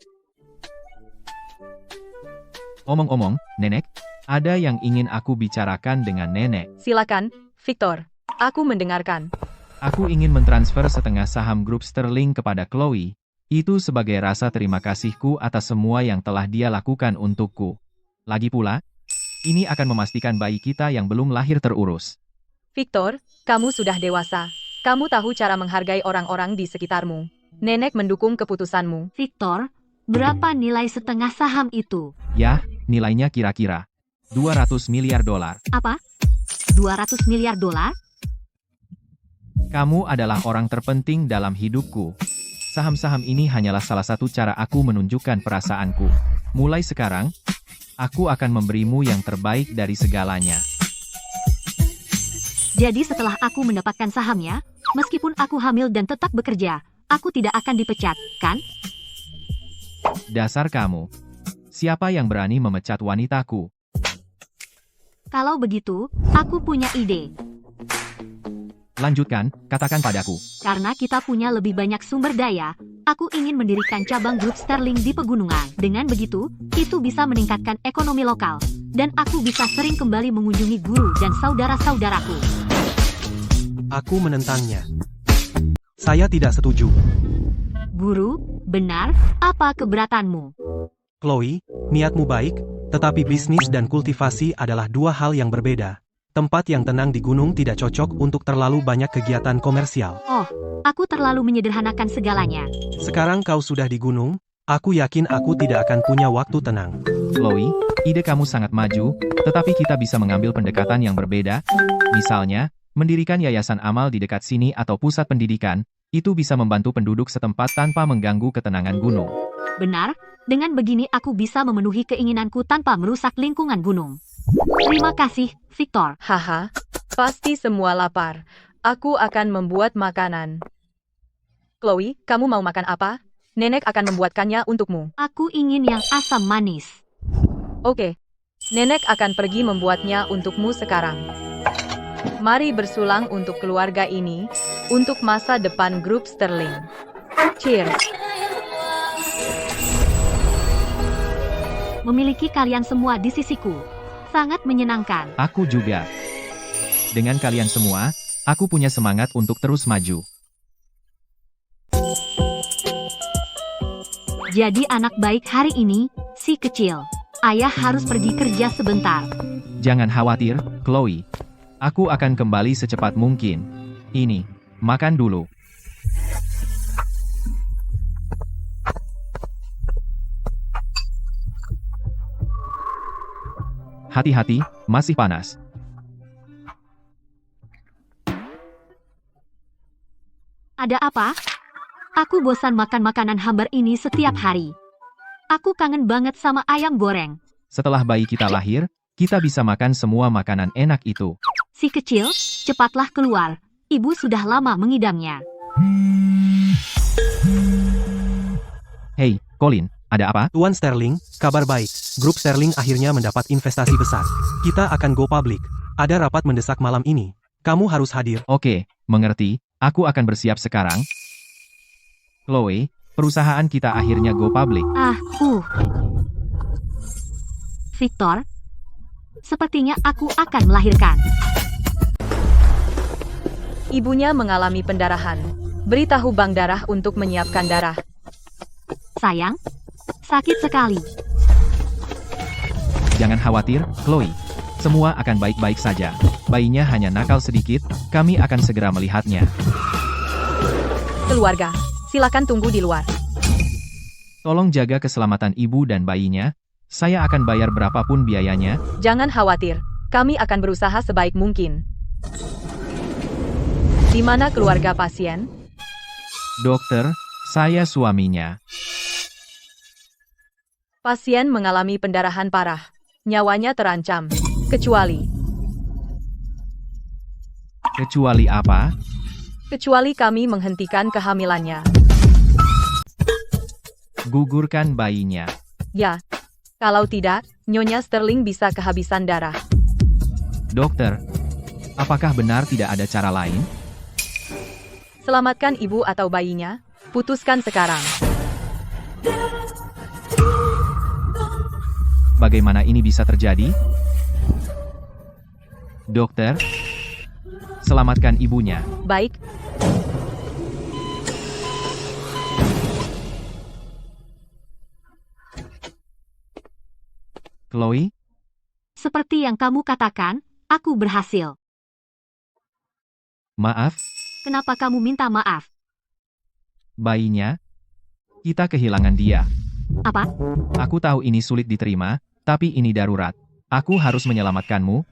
Omong-omong, nenek, ada yang ingin aku bicarakan dengan nenek. Silakan, Victor. Aku mendengarkan. Aku ingin mentransfer setengah saham grup Sterling kepada Chloe. Itu sebagai rasa terima kasihku atas semua yang telah dia lakukan untukku. Lagi pula, ini akan memastikan bayi kita yang belum lahir terurus. Victor, kamu sudah dewasa. Kamu tahu cara menghargai orang-orang di sekitarmu. Nenek mendukung keputusanmu. Victor, berapa nilai setengah saham itu? Ya, nilainya kira-kira $200 miliar. Apa? 200 miliar dolar? Kamu adalah orang terpenting dalam hidupku. Saham-saham ini hanyalah salah satu cara aku menunjukkan perasaanku. Mulai sekarang, aku akan memberimu yang terbaik dari segalanya. Jadi setelah aku mendapatkan sahamnya, meskipun aku hamil dan tetap bekerja, aku tidak akan dipecat, kan? Dasar kamu. Siapa yang berani memecat wanitaku? Kalau begitu, aku punya ide. Lanjutkan, katakan padaku. Karena kita punya lebih banyak sumber daya, aku ingin mendirikan cabang grup Sterling di pegunungan. Dengan begitu, itu bisa meningkatkan ekonomi lokal. Dan aku bisa sering kembali mengunjungi guru dan saudara-saudaraku. Aku menentangnya. Saya tidak setuju. Guru, benar, apa keberatanmu? Chloe, niatmu baik, tetapi bisnis dan kultivasi adalah dua hal yang berbeda. Tempat yang tenang di gunung tidak cocok untuk terlalu banyak kegiatan komersial. Oh, aku terlalu menyederhanakan segalanya. Sekarang kau sudah di gunung, aku yakin aku tidak akan punya waktu tenang. Chloe, ide kamu sangat maju, tetapi kita bisa mengambil pendekatan yang berbeda. Misalnya, mendirikan yayasan amal di dekat sini atau pusat pendidikan, itu bisa membantu penduduk setempat tanpa mengganggu ketenangan gunung. Benar, dengan begini aku bisa memenuhi keinginanku tanpa merusak lingkungan gunung. Terima kasih, Victor. Haha, pasti semua lapar. Aku akan membuat makanan. Chloe, kamu mau makan apa? Nenek akan membuatkannya untukmu. Aku ingin yang asam manis. Oke. Nenek akan pergi membuatnya untukmu sekarang. Mari bersulang untuk keluarga ini, untuk masa depan grup Sterling. Cheers. Memiliki kalian semua di sisiku. Sangat menyenangkan. Aku juga. Dengan kalian semua, aku punya semangat untuk terus maju. Jadi anak baik hari ini, si kecil. Ayah harus pergi kerja sebentar. Jangan khawatir, Chloe. Aku akan kembali secepat mungkin. Ini, makan dulu. Hati-hati, masih panas. Ada apa? Aku bosan makan makanan hambar ini setiap hari. Aku kangen banget sama ayam goreng. Setelah bayi kita lahir, kita bisa makan semua makanan enak itu. Si kecil, cepatlah keluar. Ibu sudah lama mengidamnya. Hey, Colin, ada apa? Tuan Sterling, kabar baik. Grup Sterling akhirnya mendapat investasi besar. Kita akan go public. Ada rapat mendesak malam ini. Kamu harus hadir. Oke, mengerti. Aku akan bersiap sekarang. Chloe, perusahaan kita akhirnya go public. Victor, sepertinya aku akan melahirkan. Ibunya mengalami pendarahan. Beritahu bank darah untuk menyiapkan darah. Sayang, sakit sekali. Jangan khawatir, Chloe. Semua akan baik-baik saja. Bayinya hanya nakal sedikit, kami akan segera melihatnya. Keluarga, silakan tunggu di luar. Tolong jaga keselamatan ibu dan bayinya. Saya akan bayar berapapun biayanya. Jangan khawatir, kami akan berusaha sebaik mungkin. Di mana keluarga pasien? Dokter, saya suaminya. Pasien mengalami pendarahan parah. Nyawanya terancam. Kecuali Kecuali apa? Kecuali kami menghentikan kehamilannya. Gugurkan bayinya. Ya. Kalau tidak, Nyonya Sterling bisa kehabisan darah. Dokter, apakah benar tidak ada cara lain? Selamatkan ibu atau bayinya. Putuskan sekarang. Bagaimana ini bisa terjadi? Dokter, selamatkan ibunya. Baik. Chloe, Seperti yang kamu katakan, aku berhasil. maaf, Kenapa kamu minta maaf? bayinya. Kita kehilangan dia. Apa? Aku tahu ini sulit diterima, tapi ini darurat. Aku harus menyelamatkanmu.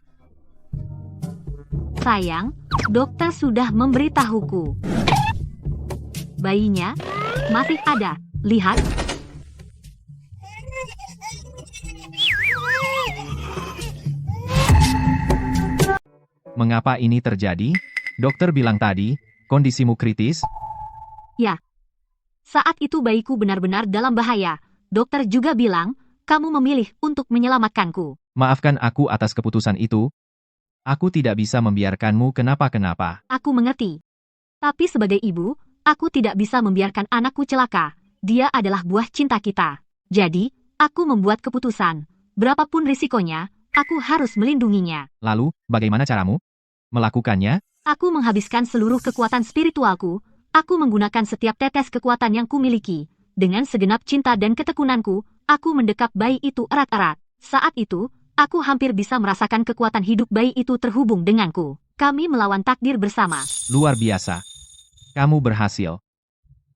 Sayang, dokter sudah memberitahuku. Bayinya masih ada. Lihat. Mengapa ini terjadi? Dokter bilang tadi, kondisimu kritis. Ya. Saat itu bayiku benar-benar dalam bahaya. Dokter juga bilang, kamu memilih untuk menyelamatkanku. Maafkan aku atas keputusan itu. Aku tidak bisa membiarkanmu kenapa-kenapa. Aku mengerti. Tapi sebagai ibu, aku tidak bisa membiarkan anakku celaka. Dia adalah buah cinta kita. Jadi, aku membuat keputusan. Berapapun risikonya, aku harus melindunginya. Lalu, bagaimana caramu? Melakukannya? Aku menghabiskan seluruh kekuatan spiritualku. Aku menggunakan setiap tetes kekuatan yang kumiliki. Dengan segenap cinta dan ketekunanku, aku mendekap bayi itu erat-erat. Saat itu, aku hampir bisa merasakan kekuatan hidup bayi itu terhubung denganku. Kami melawan takdir bersama. Luar biasa. Kamu berhasil.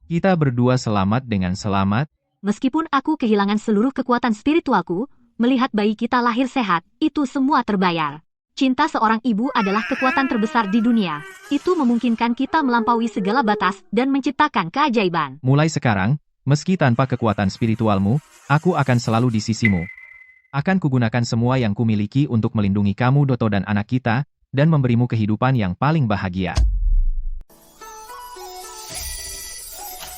Kita berdua selamat dengan selamat. Meskipun aku kehilangan seluruh kekuatan spiritualku, melihat bayi kita lahir sehat, itu semua terbayar. Cinta seorang ibu adalah kekuatan terbesar di dunia. Itu memungkinkan kita melampaui segala batas dan menciptakan keajaiban. Mulai sekarang, meski tanpa kekuatan spiritualmu, aku akan selalu di sisimu. Akan kugunakan semua yang kumiliki untuk melindungi kamu, Doto, dan anak kita, dan memberimu kehidupan yang paling bahagia.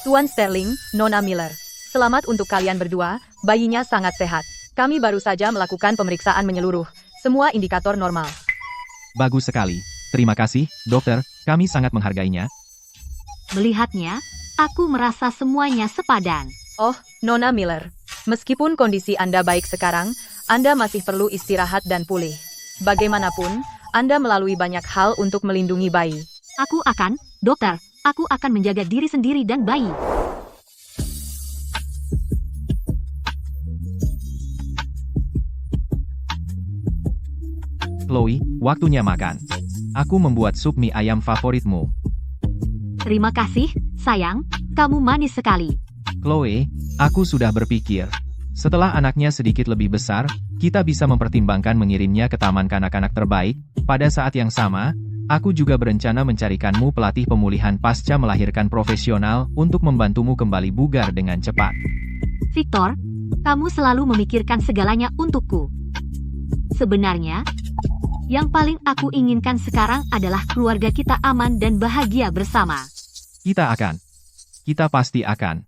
Tuan Sterling, Nona Miller. Selamat untuk kalian berdua, bayinya sangat sehat. Kami baru saja melakukan pemeriksaan menyeluruh. Semua indikator normal. Bagus sekali. Terima kasih, dokter. Kami sangat menghargainya. Melihatnya, aku merasa semuanya sepadan. Oh, Nona Miller. Meskipun kondisi Anda baik sekarang, Anda masih perlu istirahat dan pulih. Bagaimanapun, Anda melalui banyak hal untuk melindungi bayi. Dokter, aku akan menjaga diri sendiri dan bayi. Chloe, waktunya makan. Aku membuat sup mie ayam favoritmu. Terima kasih, sayang. Kamu manis sekali. Chloe, aku sudah berpikir. Setelah anaknya sedikit lebih besar, kita bisa mempertimbangkan mengirimnya ke taman kanak-kanak terbaik. Pada saat yang sama, aku juga berencana mencarikanmu pelatih pemulihan pasca melahirkan profesional untuk membantumu kembali bugar dengan cepat. Victor, kamu selalu memikirkan segalanya untukku. Sebenarnya, yang paling aku inginkan sekarang adalah keluarga kita aman dan bahagia bersama. Kita pasti akan.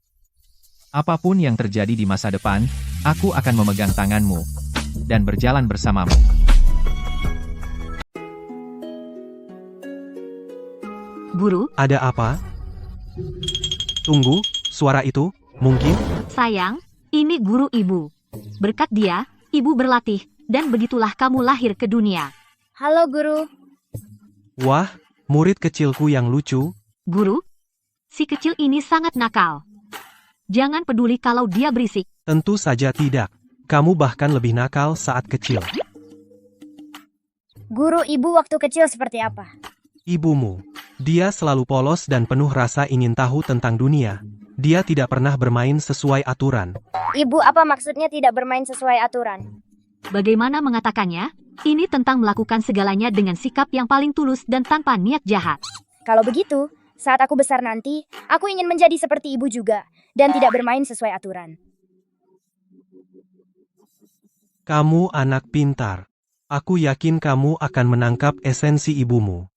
Apapun yang terjadi di masa depan, aku akan memegang tanganmu dan berjalan bersamamu. Guru, Ada apa? Tunggu, suara itu, mungkin? sayang, ini guru ibu. Berkat dia, ibu berlatih, dan begitulah kamu lahir ke dunia. Halo guru. Wah, murid kecilku yang lucu. Guru, si kecil ini sangat nakal. Jangan peduli kalau dia berisik. Tentu saja tidak. Kamu bahkan lebih nakal saat kecil. Guru, ibu waktu kecil seperti apa? Ibumu. Dia selalu polos dan penuh rasa ingin tahu tentang dunia. Dia tidak pernah bermain sesuai aturan. Ibu, apa maksudnya tidak bermain sesuai aturan? Bagaimana mengatakannya? Ini tentang melakukan segalanya dengan sikap yang paling tulus dan tanpa niat jahat. Kalau begitu, saat aku besar nanti, aku ingin menjadi seperti ibu juga, dan tidak bermain sesuai aturan. Kamu anak pintar. Aku yakin kamu akan menangkap esensi ibumu.